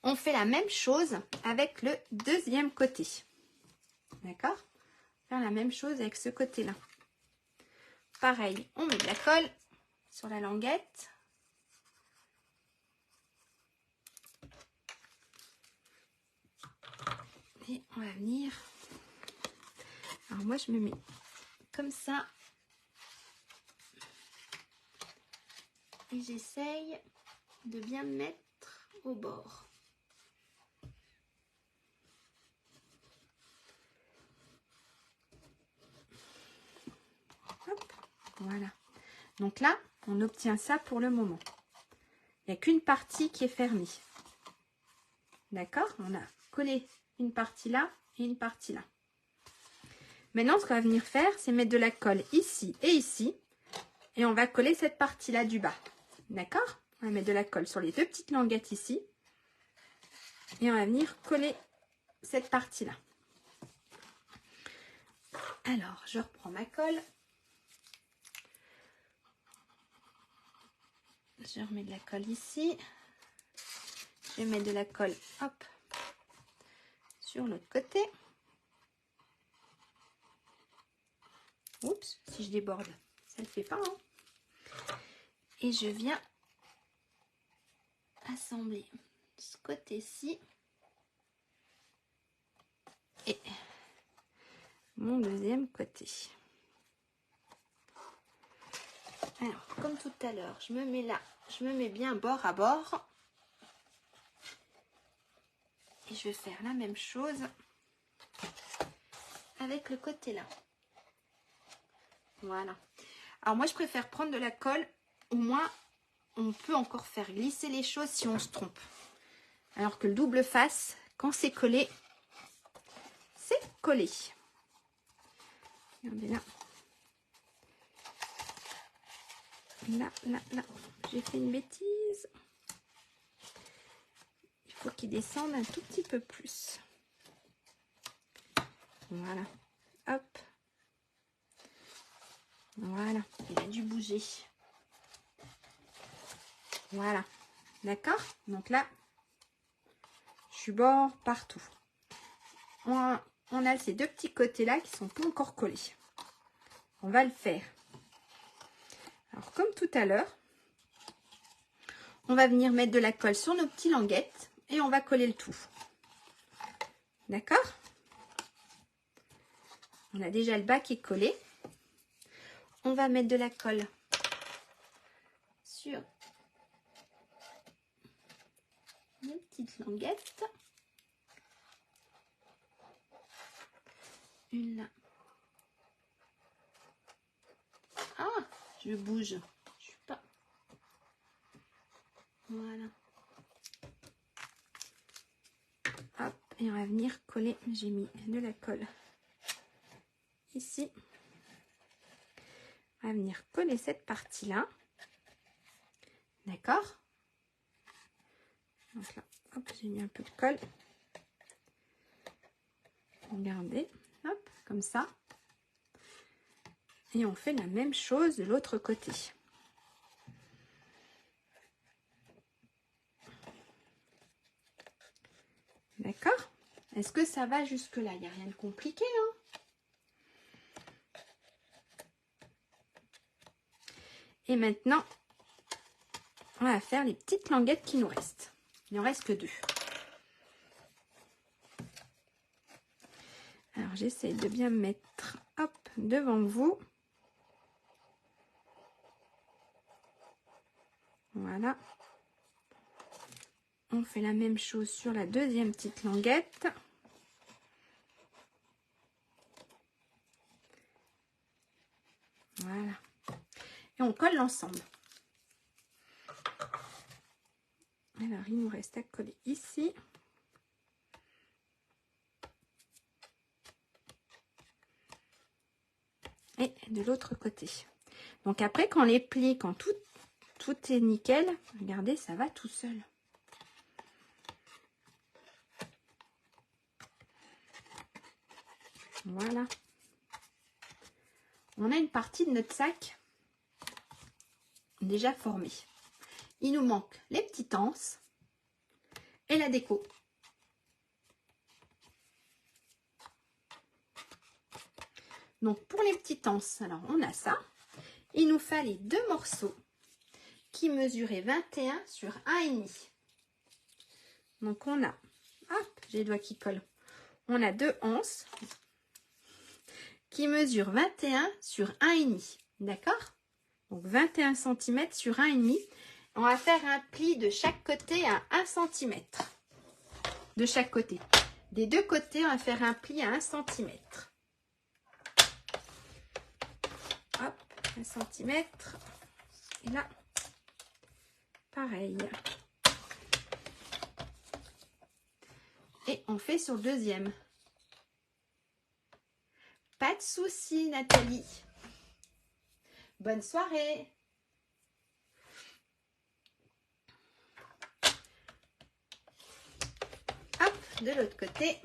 On fait la même chose avec le deuxième côté. D'accord? Faire la même chose avec ce côté-là. Pareil, on met de la colle sur la languette. Et on va venir. Alors moi, je me mets comme ça. Et j'essaye de bien me mettre au bord. Hop, voilà. Donc là, on obtient ça pour le moment. Il n'y a qu'une partie qui est fermée. D'accord? On a collé une partie là et une partie là. Maintenant, ce qu'on va venir faire, c'est mettre de la colle ici et ici. Et on va coller cette partie-là du bas. D'accord? On va mettre de la colle sur les deux petites languettes ici. Et on va venir coller cette partie-là. Alors, je reprends ma colle. Je remets de la colle ici. Je vais mettre de la colle, hop, sur l'autre côté. Oups, si je déborde, ça ne le fait pas. Hein. Et je viens assembler ce côté-ci. Et mon deuxième côté. Alors, comme tout à l'heure, je me mets là, je me mets bien bord à bord. Et je vais faire la même chose avec le côté là. Voilà. Alors moi, je préfère prendre de la colle. Au moins, on peut encore faire glisser les choses si on se trompe. Alors que le double face, quand c'est collé, c'est collé. Regardez là. Là. J'ai fait une bêtise. Il faut qu'il descende un tout petit peu plus. Voilà. Hop. Voilà. Il a dû bouger. Voilà. D'accord? Donc là, je suis bord partout. On a ces deux petits côtés-là qui sont pas encore collés. On va le faire. Alors, comme tout à l'heure, on va venir mettre de la colle sur nos petites languettes et on va coller le tout. D'accord? On a déjà le bas qui est collé. On va mettre de la colle sur nos petites languettes. Une là. Ah, je bouge. Je suis pas. Voilà. Hop, et on va venir coller. J'ai mis de la colle ici. On va venir coller cette partie-là. D'accord? Donc là, hop, j'ai mis un peu de colle. Regardez, hop, comme ça. Et on fait la même chose de l'autre côté. D'accord? Est-ce que ça va jusque-là? Il n'y a rien de compliqué, hein? Et maintenant, on va faire les petites languettes qui nous restent. Il n'en reste que deux. Alors, j'essaie de bien me mettre, hop, devant vous. Voilà. On fait la même chose sur la deuxième petite languette. Voilà. Et on colle l'ensemble. Alors, il nous reste à coller ici. Et de l'autre côté. Donc après, quand les plis, quand tout est nickel, regardez, ça va tout seul. Voilà. On a une partie de notre sac déjà formée. Il nous manque les petites anses et la déco. Donc pour les petites anses, alors on a ça. Il nous fallait 2 morceaux qui mesuraient 21 sur 1,5. Donc on a, hop, j'ai les doigts qui collent. On a 2 anses qui mesurent 21 sur 1,5. D'accord? Donc 21 cm sur 1,5. On va faire un pli de chaque côté à 1 cm. De chaque côté. Des deux côtés, on va faire un pli à 1 cm. Hop, 1 cm. Et là, pareil. Et on fait sur le deuxième. Pas de souci, Nathalie. Bonne soirée. Hop, de l'autre côté.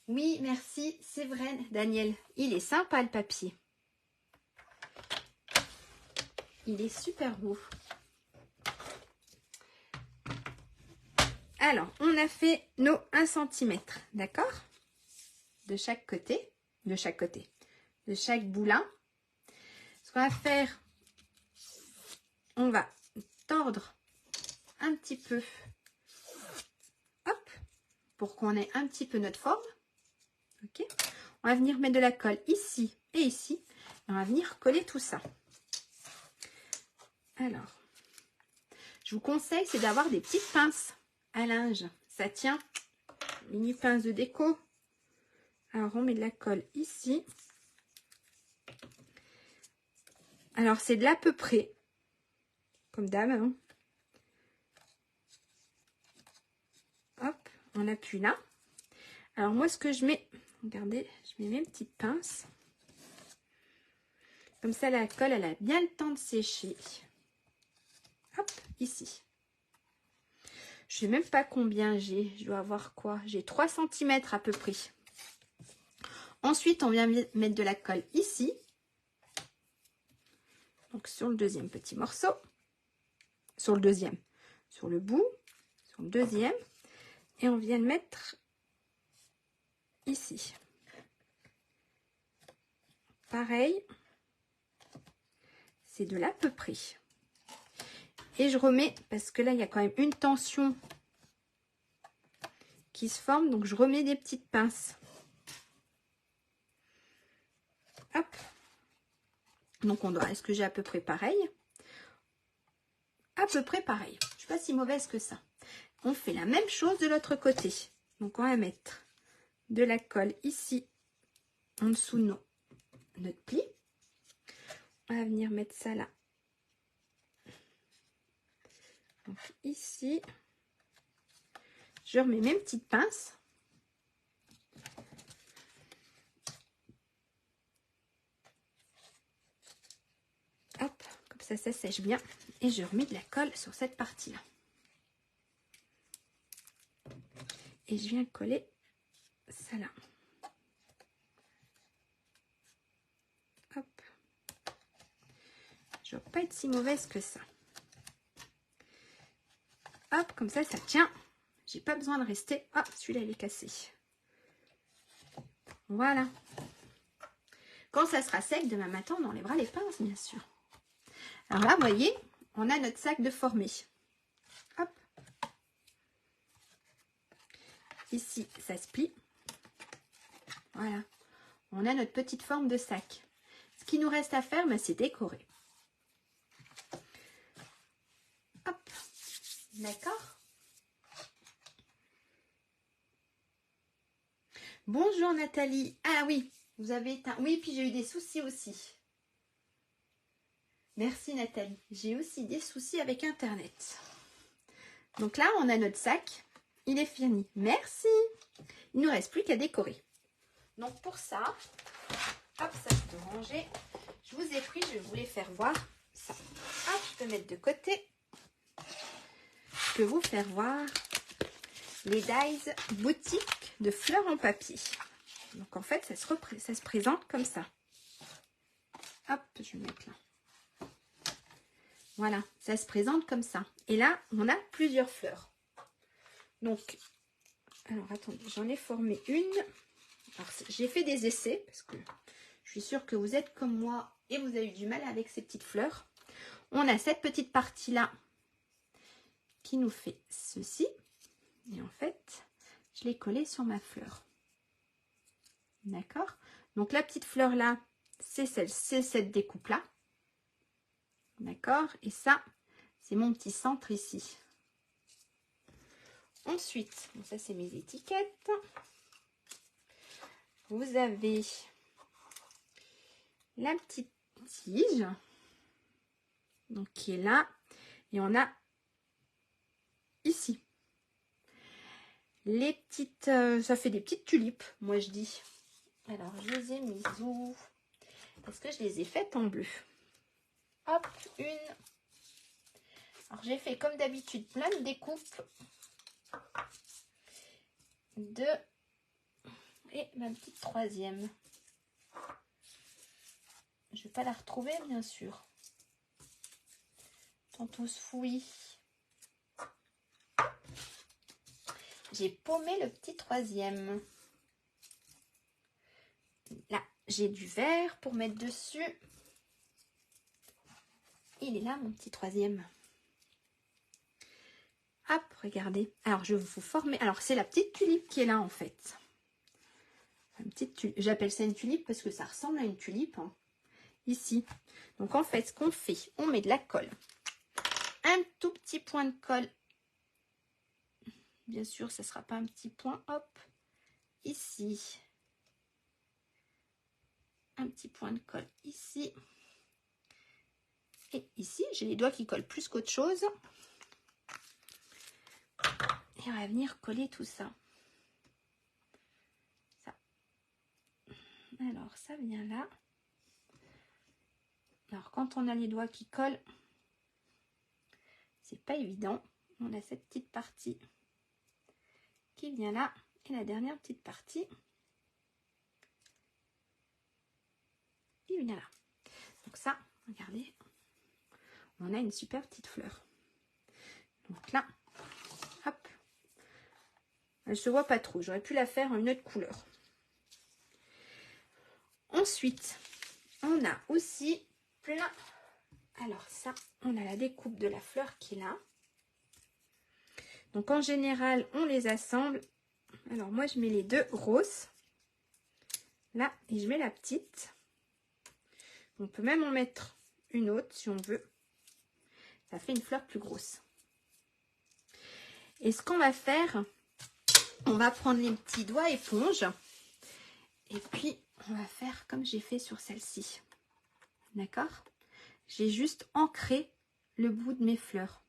Oui, merci, c'est vrai, Daniel. Il est sympa, le papier. Il est super beau. Alors, on a fait nos 1 cm, d'accord? De chaque côté, de chaque boulin. Ce qu'on va faire, on va tordre un petit peu, hop, pour qu'on ait un petit peu notre forme. Ok. On va venir mettre de la colle ici et ici. Et on va venir coller tout ça. Alors, je vous conseille, c'est d'avoir des petites pinces à linge. Ça tient, mini pince de déco. Alors, on met de la colle ici. Alors, c'est de l'à peu près, comme d'hab. Hein. Hop, on appuie là. Alors, moi, ce que je mets, regardez, je mets mes petites pinces. Comme ça, la colle, elle a bien le temps de sécher. Hop, ici. Je sais même pas combien j'ai. Je dois avoir quoi? J'ai 3 cm à peu près. Ensuite, on vient mettre de la colle ici. Donc, sur le deuxième petit morceau. Sur le deuxième. Sur le bout. Sur le deuxième. Et on vient le mettre ici. Pareil. C'est de l'à peu près. Et je remets, parce que là, il y a quand même une tension qui se forme. Donc, je remets des petites pinces. Hop. Donc, on doit, est-ce que j'ai à peu près pareil? À peu près pareil. Je ne suis pas si mauvaise que ça. On fait la même chose de l'autre côté. Donc, on va mettre de la colle ici, en dessous de notre pli. On va venir mettre ça là. Donc, ici, je remets mes petites pinces. Hop, comme ça sèche bien. Et je remets de la colle sur cette partie-là. Et je viens coller ça là. Hop. Je ne vais pas être si mauvaise que ça. Hop, comme ça, ça tient. J'ai pas besoin de rester. Ah, celui-là, il est cassé. Voilà. Quand ça sera sec, demain matin, on enlèvera les pinces, bien sûr. Alors là, vous voyez, on a notre sac de formé. Hop. Ici, ça se plie. Voilà. On a notre petite forme de sac. Ce qui nous reste à faire, ben, c'est décorer. Hop. D'accord. Bonjour Nathalie. Ah oui, vous avez éteint. Oui, puis j'ai eu des soucis aussi. Merci Nathalie. J'ai aussi des soucis avec Internet. Donc là, on a notre sac. Il est fini. Merci. Il ne nous reste plus qu'à décorer. Donc pour ça, hop, ça peut ranger. Je vous ai pris, je vais vous les faire voir. Ça, hop, je peux mettre de côté. Je peux vous faire voir les dies boutique de fleurs en papier. Donc en fait, ça se présente comme ça. Hop, je vais mettre là. Voilà, ça se présente comme ça. Et là, on a plusieurs fleurs. Donc, alors attendez, j'en ai formé une. Alors, j'ai fait des essais parce que je suis sûre que vous êtes comme moi et vous avez eu du mal avec ces petites fleurs. On a cette petite partie-là qui nous fait ceci. Et en fait, je l'ai collée sur ma fleur. D'accord? Donc, la petite fleur-là, c'est cette découpe-là. D'accord? Et ça, c'est mon petit centre ici. Ensuite, bon, ça, c'est mes étiquettes. Vous avez la petite tige, donc qui est là, et on a ici les petites, ça fait des petites tulipes, moi je dis. Alors je les ai mises où? Parce que je les ai faites en bleu. Hop, une. Alors j'ai fait comme d'habitude plein de découpes. Deux. Et ma petite troisième. Je ne vais pas la retrouver, bien sûr. Ils sont tous fouillis. J'ai paumé le petit troisième. Là, j'ai du vert pour mettre dessus. Il est là, mon petit troisième. Hop, regardez. Alors, je vais vous former. Alors, c'est la petite tulipe qui est là, en fait. J'appelle ça une tulipe parce que ça ressemble à une tulipe. Hein, ici. Donc, en fait, ce qu'on fait, on met de la colle. Un tout petit point de colle. Bien sûr, ce ne sera pas un petit point. Hop. Ici. Un petit point de colle ici. Et ici, j'ai les doigts qui collent plus qu'autre chose. Et on va venir coller tout ça. Alors, ça vient là. Alors, quand on a les doigts qui collent, c'est pas évident. On a cette petite partie qui vient là. Et la dernière petite partie qui vient là. Donc ça, regardez, on a une super petite fleur. Donc là, hop. Elle se voit pas trop. J'aurais pu la faire en une autre couleur. Ensuite, on a aussi plein. Alors ça, on a la découpe de la fleur qui est là. Donc en général, on les assemble. Alors moi, je mets les deux roses. Là, et je mets la petite. On peut même en mettre une autre si on veut. Ça fait une fleur plus grosse. Et ce qu'on va faire, on va prendre les petits doigts éponge. Et puis, on va faire comme j'ai fait sur celle-ci. D'accord? J'ai juste ancré le bout de mes fleurs.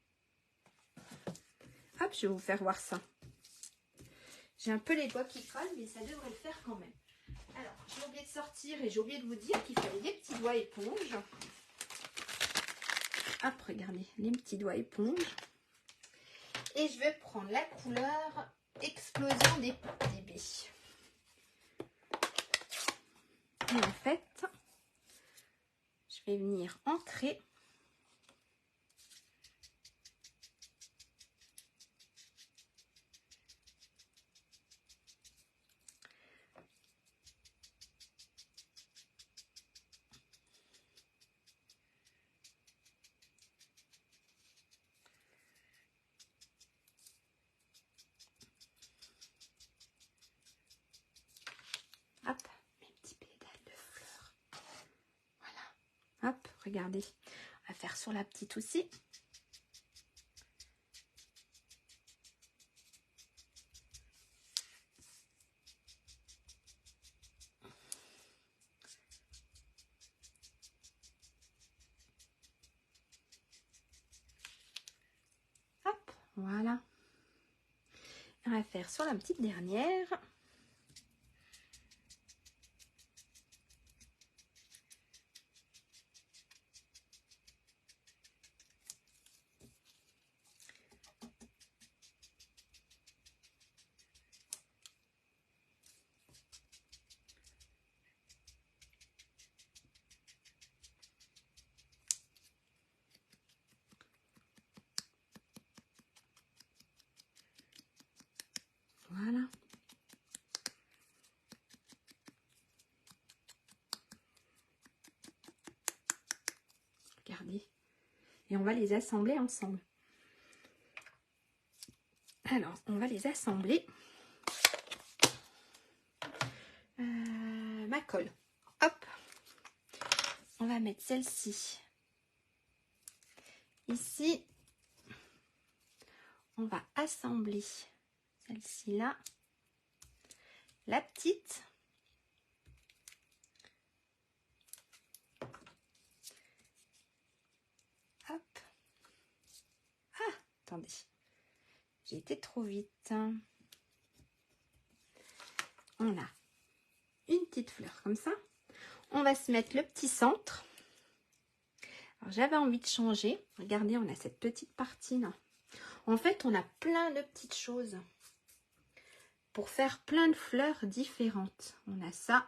Hop, je vais vous faire voir ça. J'ai un peu les doigts qui collent, mais ça devrait le faire quand même. Alors, j'ai oublié de sortir et j'ai oublié de vous dire qu'il fallait des petits doigts éponge. Hop, regardez, les petits doigts éponge. Et je vais prendre la couleur Explosion des bébés. Et en fait, je vais venir ancrer. Hop, mes petits pétales de fleurs. Voilà. Hop, regardez. On va faire sur la petite aussi. Hop, voilà. On va faire sur la petite dernière. regardez. Et on va les assembler ensemble. Alors, on va les assembler. Ma colle. Hop. On va mettre celle-ci ici. On va assembler celle-ci là. La petite. Hop. Ah, attendez. J'ai été trop vite. On a une petite fleur comme ça. On va se mettre le petit centre. Alors j'avais envie de changer. Regardez, on a cette petite partie là. En fait, on a plein de petites choses pour faire plein de fleurs différentes. On a ça.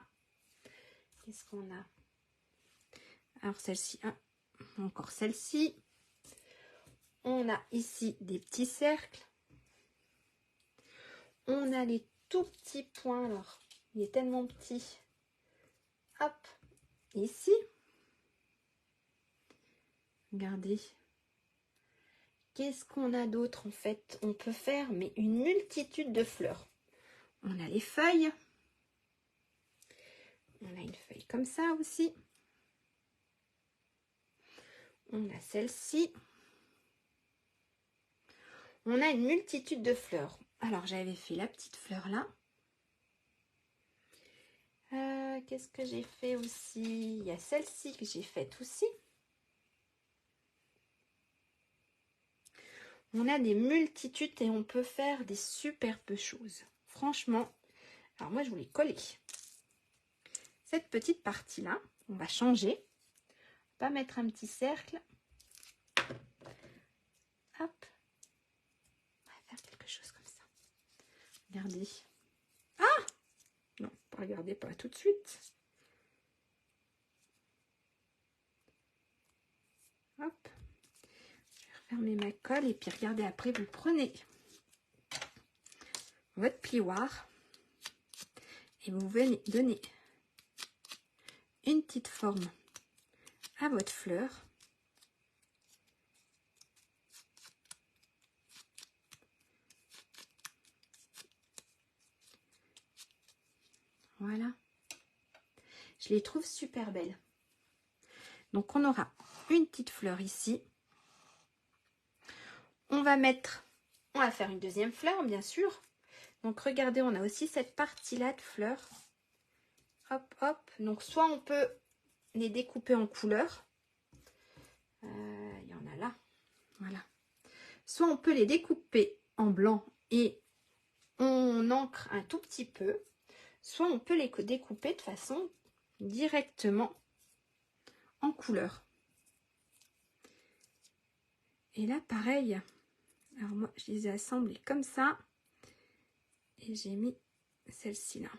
Qu'est-ce qu'on a? Alors celle-ci, hein, encore celle-ci. On a ici des petits cercles. On a les tout petits points. Alors, il est tellement petit. Hop, ici. Regardez. Qu'est-ce qu'on a d'autre en fait? On peut faire mais une multitude de fleurs. On a les feuilles. On a une feuille comme ça aussi. On a celle-ci. On a une multitude de fleurs. Alors j'avais fait la petite fleur là. Qu'est-ce que j'ai fait aussi? Il y a celle-ci que j'ai faite aussi. On a des multitudes et on peut faire des superbes choses. Franchement, alors moi je voulais coller cette petite partie là. On va changer. On va mettre un petit cercle. Hop. On va faire quelque chose comme ça. Regardez. Ah! Non, pas regarder, pas tout de suite. Hop. Je vais refermer ma colle et puis regardez, après vous prenez votre plioir et vous venez donner une petite forme à votre fleur. Voilà. Je les trouve super belles. Donc on aura une petite fleur ici. On va faire une deuxième fleur bien sûr. Donc regardez, on a aussi cette partie là de fleurs. Hop hop. Donc soit on peut les découper en couleurs. Il y en a là. Voilà. Soit on peut les découper en blanc et on encre un tout petit peu. Soit on peut les découper de façon directement en couleur. Et là pareil. Alors moi je les ai assemblés comme ça. Et j'ai mis celle-ci là.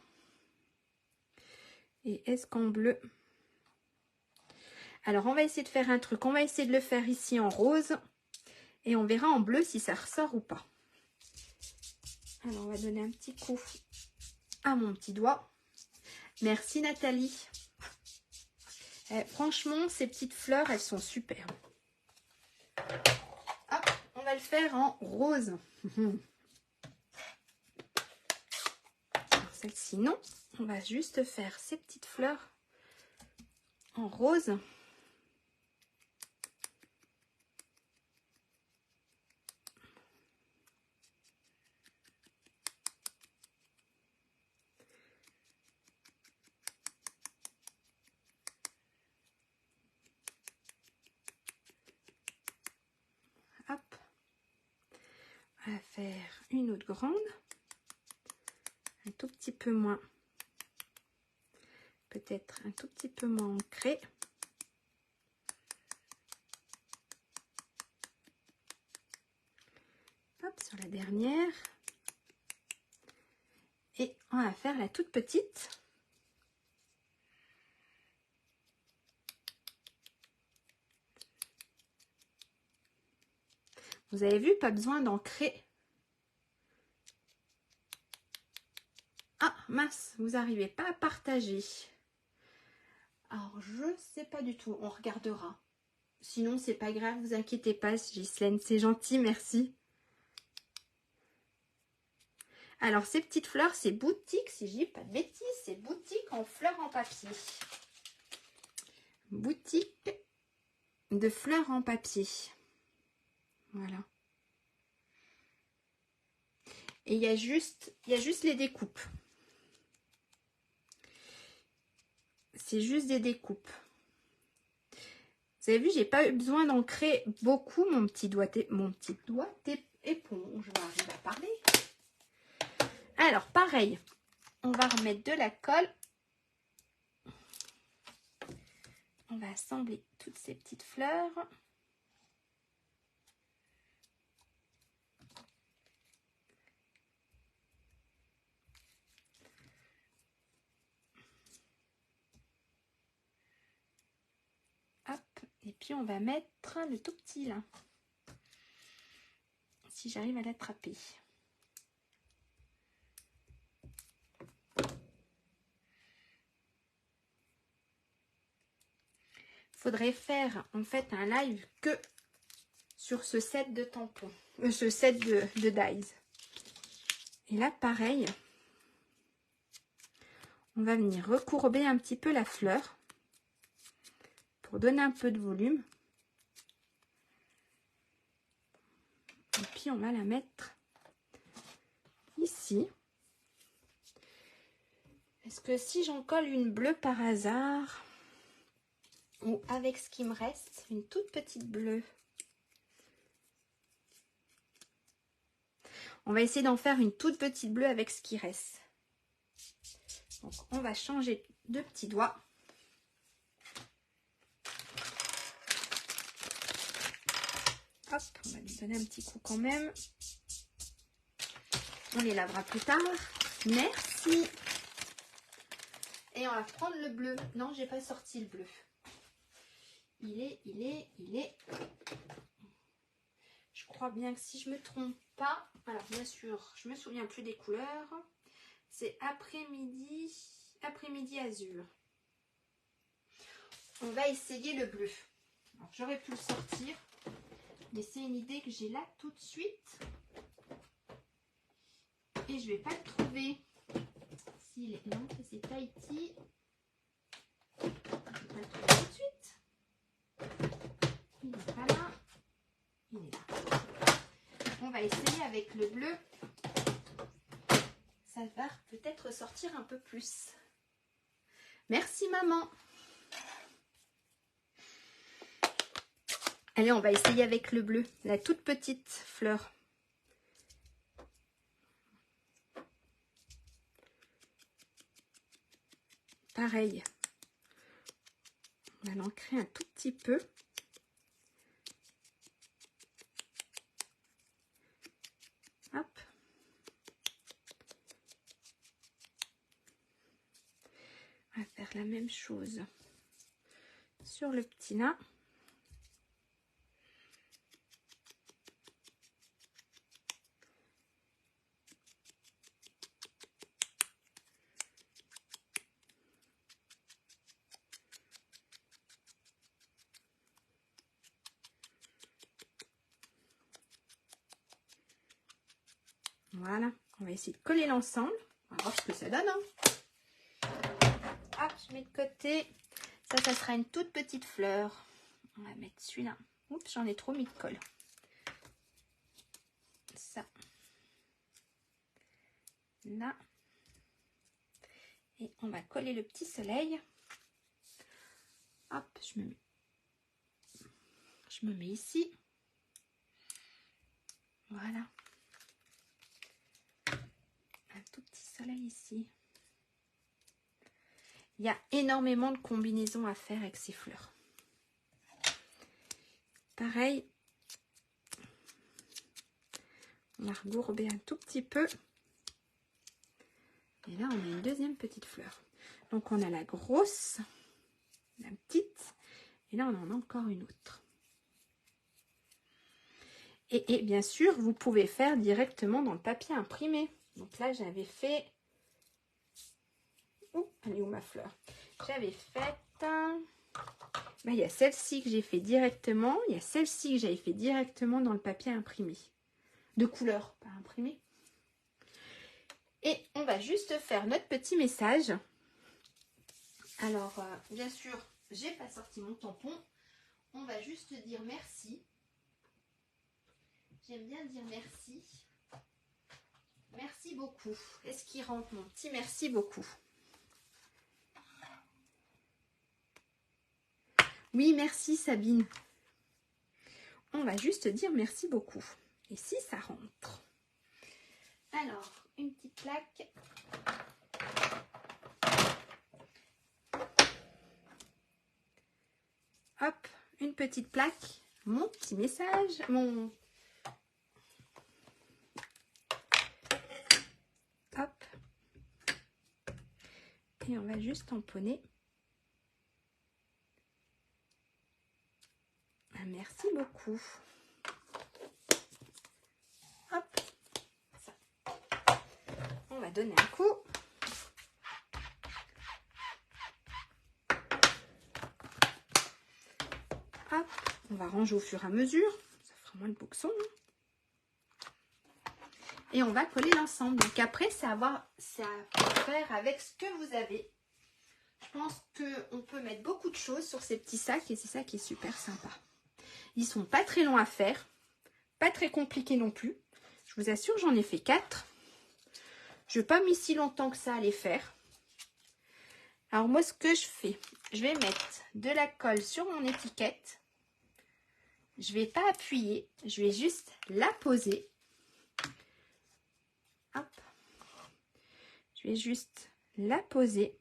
Et est-ce qu'en bleu? Alors on va essayer de faire un truc. On va essayer de le faire ici en rose. Et on verra en bleu si ça ressort ou pas. Alors on va donner un petit coup à mon petit doigt. Merci Nathalie. Franchement, ces petites fleurs, elles sont superbes. Hop, on va le faire en rose. Celle-ci, non. On va juste faire ces petites fleurs en rose. Hop. On va faire une autre grande. Un tout petit peu moins. Peut-être un tout petit peu moins ancré. Hop, sur la dernière. Et on va faire la toute petite. Vous avez vu, pas besoin d'ancrer. Ah, mince, vous n'arrivez pas à partager. Alors, je sais pas du tout, on regardera. Sinon, c'est pas grave, vous inquiétez pas, Ghislaine, c'est gentil, merci. Alors, ces petites fleurs, c'est boutique, si je dis pas de bêtises, c'est boutique en fleurs en papier. Boutique de fleurs en papier. Voilà. Et il y a juste les découpes. C'est juste des découpes. Vous avez vu, j'ai pas eu besoin d'ancrer beaucoup mon petit doigt éponge. Je vais arriver à parler. Alors, pareil, on va remettre de la colle. On va assembler toutes ces petites fleurs. Hop, et puis on va mettre le tout petit là. Si j'arrive à l'attraper. Faudrait faire en fait un live que sur ce set de tampons, ce set de dies. Et là pareil, on va venir recourber un petit peu la fleur pour donner un peu de volume. Et puis on va la mettre ici. Est-ce que si j'en colle une bleue par hasard, ou avec ce qui me reste, une toute petite bleue. On va essayer d'en faire une toute petite bleue avec ce qui reste. Donc on va changer de petit doigt. Hop, on va lui donner un petit coup quand même. On les lavera plus tard. Merci. Et on va prendre le bleu. Non, j'ai pas sorti le bleu. Il est. Je crois bien que si je me trompe pas, alors bien sûr, je me souviens plus des couleurs. C'est après-midi azur. On va essayer le bleu. Alors j'aurais pu le sortir, mais c'est une idée que j'ai là tout de suite. Et je vais pas le trouver. S'il est non, c'est Tahiti. Je vais pas le trouver tout de suite. Il n'est pas là. Il est là. On va essayer avec le bleu. Ça va peut-être sortir un peu plus. Merci maman. Allez, on va essayer avec le bleu. La toute petite fleur. Pareil. On va l'ancrer un tout petit peu. Hop. On va faire la même chose sur le petit là. Voilà, on va essayer de coller l'ensemble. On va voir ce que ça donne. Hein. Hop, je mets de côté. Ça sera une toute petite fleur. On va mettre celui-là. Oups, j'en ai trop mis de colle. Ça. Là. Et on va coller le petit soleil. Hop, je me mets ici. Voilà. Un tout petit soleil ici. Il y a énormément de combinaisons à faire avec ces fleurs. Pareil. On va recourber un tout petit peu. Et là, on a une deuxième petite fleur. Donc, on a la grosse, la petite. Et là, on en a encore une autre. Et bien sûr, vous pouvez faire directement dans le papier imprimé. Donc là, j'avais fait... Oh, elle est où ma fleur? J'avais fait Là, il y a celle-ci que j'ai fait directement. Il y a celle-ci que j'avais fait directement dans le papier imprimé. De couleur, pas imprimé. Et on va juste faire notre petit message. Alors, bien sûr, j'ai pas sorti mon tampon. On va juste dire merci. J'aime bien dire merci. Merci beaucoup. Est-ce qu'il rentre mon petit merci beaucoup? Oui, merci Sabine. On va juste dire merci beaucoup. Et si ça rentre? Alors, une petite plaque. Hop, une petite plaque. Mon petit message. Hop. Et on va juste tamponner. Merci beaucoup. Hop. Ça. On va donner un coup. Hop. On va ranger au fur et à mesure. Ça fera moins le boxon. Et on va coller l'ensemble. Donc après, c'est à faire avec ce que vous avez. Je pense qu'on peut mettre beaucoup de choses sur ces petits sacs et c'est ça qui est super sympa. Ils sont pas très longs à faire, pas très compliqués non plus. Je vous assure, j'en ai fait 4. Je n'ai pas mis si longtemps que ça à les faire. Alors moi, ce que je fais, je vais mettre de la colle sur mon étiquette. Je ne vais pas appuyer, je vais juste la poser. Hop. Je vais juste la poser.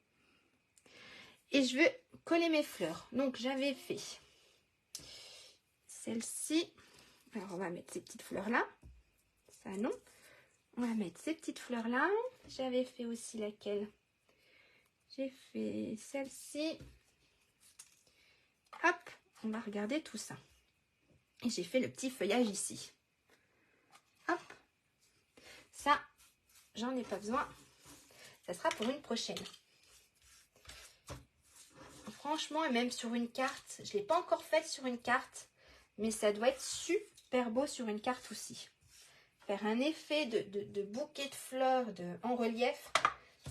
Et je veux coller mes fleurs. Donc j'avais fait celle-ci. Alors on va mettre ces petites fleurs là. Ça non. On va mettre ces petites fleurs là. J'avais fait aussi laquelle? J'ai fait celle-ci. Hop, on va regarder tout ça. Et j'ai fait le petit feuillage ici. Hop. Ça, j'en ai pas besoin. Ça sera pour une prochaine. Franchement, et même sur une carte, je ne l'ai pas encore faite sur une carte, mais ça doit être super beau sur une carte aussi. Faire un effet de bouquet de fleurs en relief,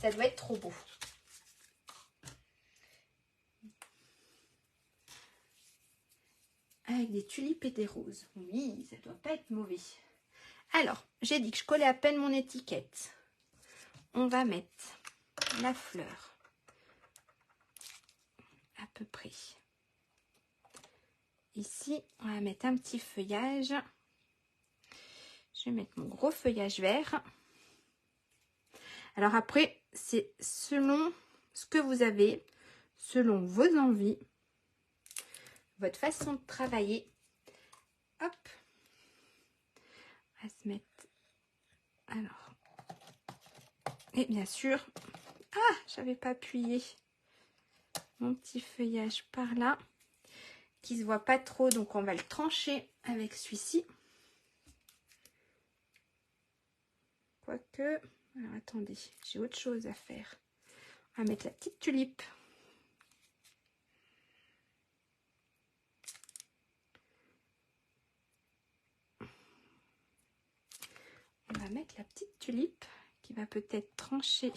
ça doit être trop beau. Avec des tulipes et des roses. Oui, ça ne doit pas être mauvais. Alors, j'ai dit que je collais à peine mon étiquette. On va mettre la fleur à peu près. Ici, on va mettre un petit feuillage. Je vais mettre mon gros feuillage vert. Alors après, c'est selon ce que vous avez, selon vos envies, votre façon de travailler. Hop. On va se mettre. Alors. Et bien sûr. Ah, j'avais pas appuyé. Mon petit feuillage par là. Qui se voit pas trop, donc on va le trancher avec celui-ci. Quoique. Alors attendez, j'ai autre chose à faire. On va mettre la petite tulipe. On va mettre la petite tulipe qui va peut-être trancher.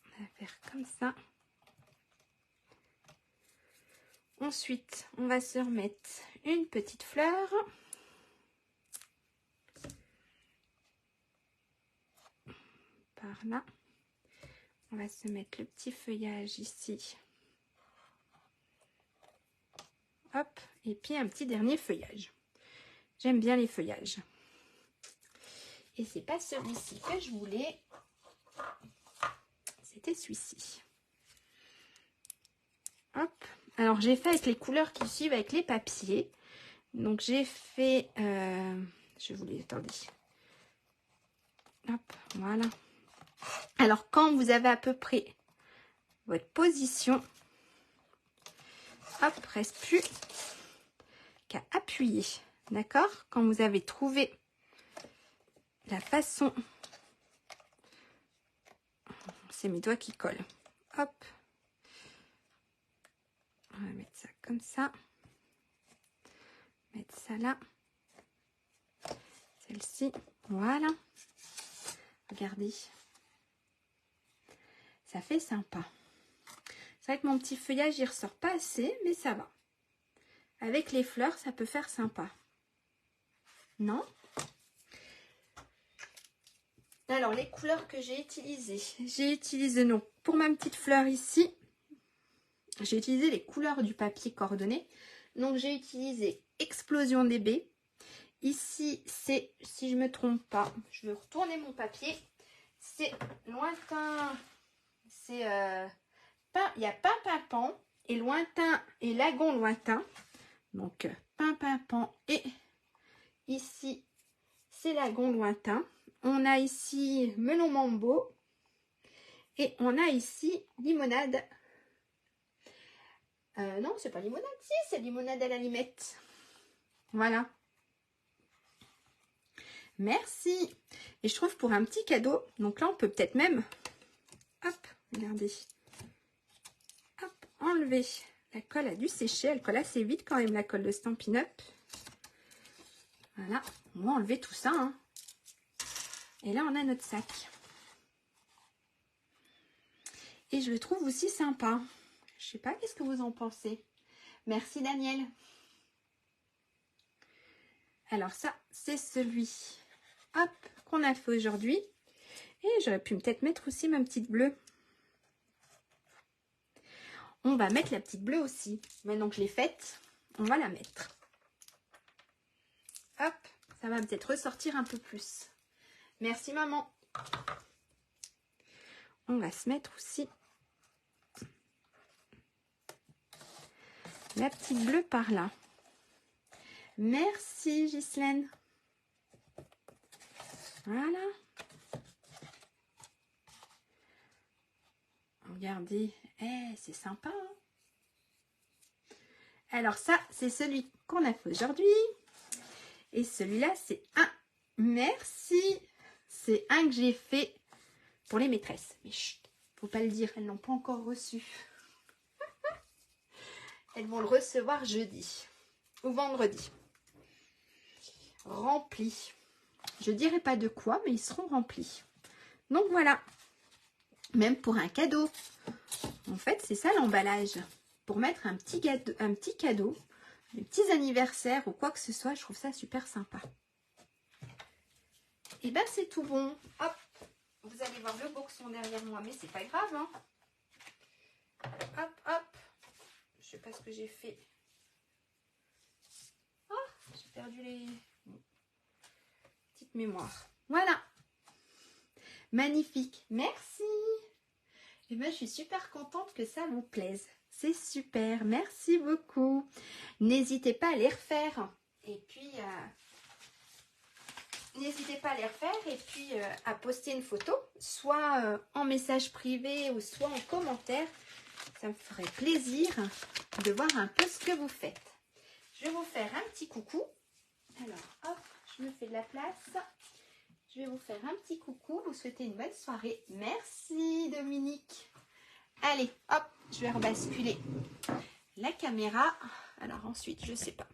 On va faire comme ça. Ensuite, on va se remettre une petite fleur. Par là. On va se mettre le petit feuillage ici. Hop. Et puis un petit dernier feuillage. J'aime bien les feuillages. Et c'est pas celui-ci que je voulais. C'était celui-ci. Hop. Alors j'ai fait avec les couleurs qui suivent avec les papiers. Donc j'ai fait... je voulais... Attendez. Hop. Voilà. Alors quand vous avez à peu près votre position, hop, reste plus qu'à appuyer. D'accord? Quand vous avez trouvé la façon... C'est mes doigts qui collent. Hop. On va mettre ça comme ça. Mettre ça là. Celle-ci. Voilà. Regardez. Ça fait sympa. C'est vrai que mon petit feuillage, il ressort pas assez, mais ça va. Avec les fleurs, ça peut faire sympa. Non? Alors, les couleurs que j'ai utilisées, donc, pour ma petite fleur ici, j'ai utilisé les couleurs du papier coordonné. Donc, j'ai utilisé Explosion des baies. Ici, c'est, si je ne me trompe pas, je vais retourner mon papier. C'est lointain, c'est, il y a Pimpinpan et lointain et lagon lointain. Donc, Pimpinpan et ici, c'est lagon lointain. On a ici melon mambo et on a ici limonade. Non, c'est pas limonade, si, c'est limonade à la limette. Voilà. Merci. Et je trouve pour un petit cadeau, donc là, on peut peut-être même, hop, regardez, hop, enlever. La colle a dû sécher, elle colle assez vite quand même, la colle de Stampin' Up. Voilà, on va enlever tout ça, hein. Et là, on a notre sac. Et je le trouve aussi sympa. Je sais pas, qu'est-ce que vous en pensez? Merci Daniel. Alors ça, c'est celui, hop, qu'on a fait aujourd'hui. Et j'aurais pu peut-être mettre aussi ma petite bleue. On va mettre la petite bleue aussi. Maintenant que je l'ai faite, on va la mettre. Hop, ça va peut-être ressortir un peu plus. Merci maman. On va se mettre aussi la petite bleue par là. Merci Ghislaine. Voilà. Regardez, c'est sympa. Hein, alors ça, c'est celui qu'on a fait aujourd'hui. Et celui-là, c'est un. Merci. C'est un que j'ai fait pour les maîtresses. Mais chut, faut pas le dire, elles n'ont pas encore reçu. Elles vont le recevoir jeudi ou vendredi. Remplis. Je dirai pas de quoi, mais ils seront remplis. Donc voilà. Même pour un cadeau. En fait, c'est ça l'emballage. Pour mettre un petit cadeau, des petits anniversaires ou quoi que ce soit, je trouve ça super sympa. Et ben c'est tout bon. Hop, vous allez voir le boxon derrière moi, mais c'est pas grave. Hein. Hop, hop. Je sais pas ce que j'ai fait. Ah, j'ai perdu les petites mémoires. Voilà. Magnifique. Merci. Et ben je suis super contente que ça vous plaise. C'est super. Merci beaucoup. N'hésitez pas à les refaire. Et puis n'hésitez pas à les refaire et puis à poster une photo, soit en message privé ou soit en commentaire. Ça me ferait plaisir de voir un peu ce que vous faites. Je vais vous faire un petit coucou. Alors, hop, je me fais de la place. Je vais vous faire un petit coucou. Vous souhaitez une bonne soirée. Merci Dominique. Allez, hop, je vais rebasculer la caméra. Alors ensuite, je sais pas.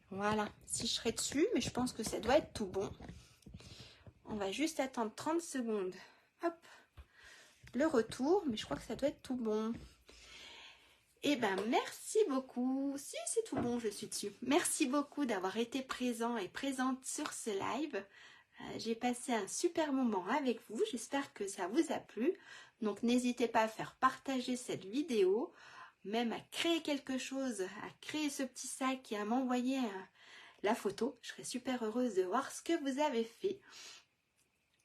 Voilà, si je serai dessus, mais je pense que ça doit être tout bon. On va juste attendre 30 secondes. Hop, le retour, mais je crois que ça doit être tout bon. Eh ben, merci beaucoup. Si, c'est tout bon, je suis dessus. Merci beaucoup d'avoir été présent et présente sur ce live. J'ai passé un super moment avec vous. J'espère que ça vous a plu. Donc, n'hésitez pas à faire partager cette vidéo, même à créer quelque chose, à créer ce petit sac et à m'envoyer la photo. Je serais super heureuse de voir ce que vous avez fait.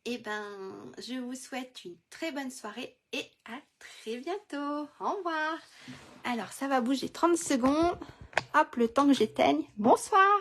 Et ben, je vous souhaite une très bonne soirée et à très bientôt. Au revoir. Alors, ça va bouger 30 secondes. Hop, le temps que j'éteigne. Bonsoir.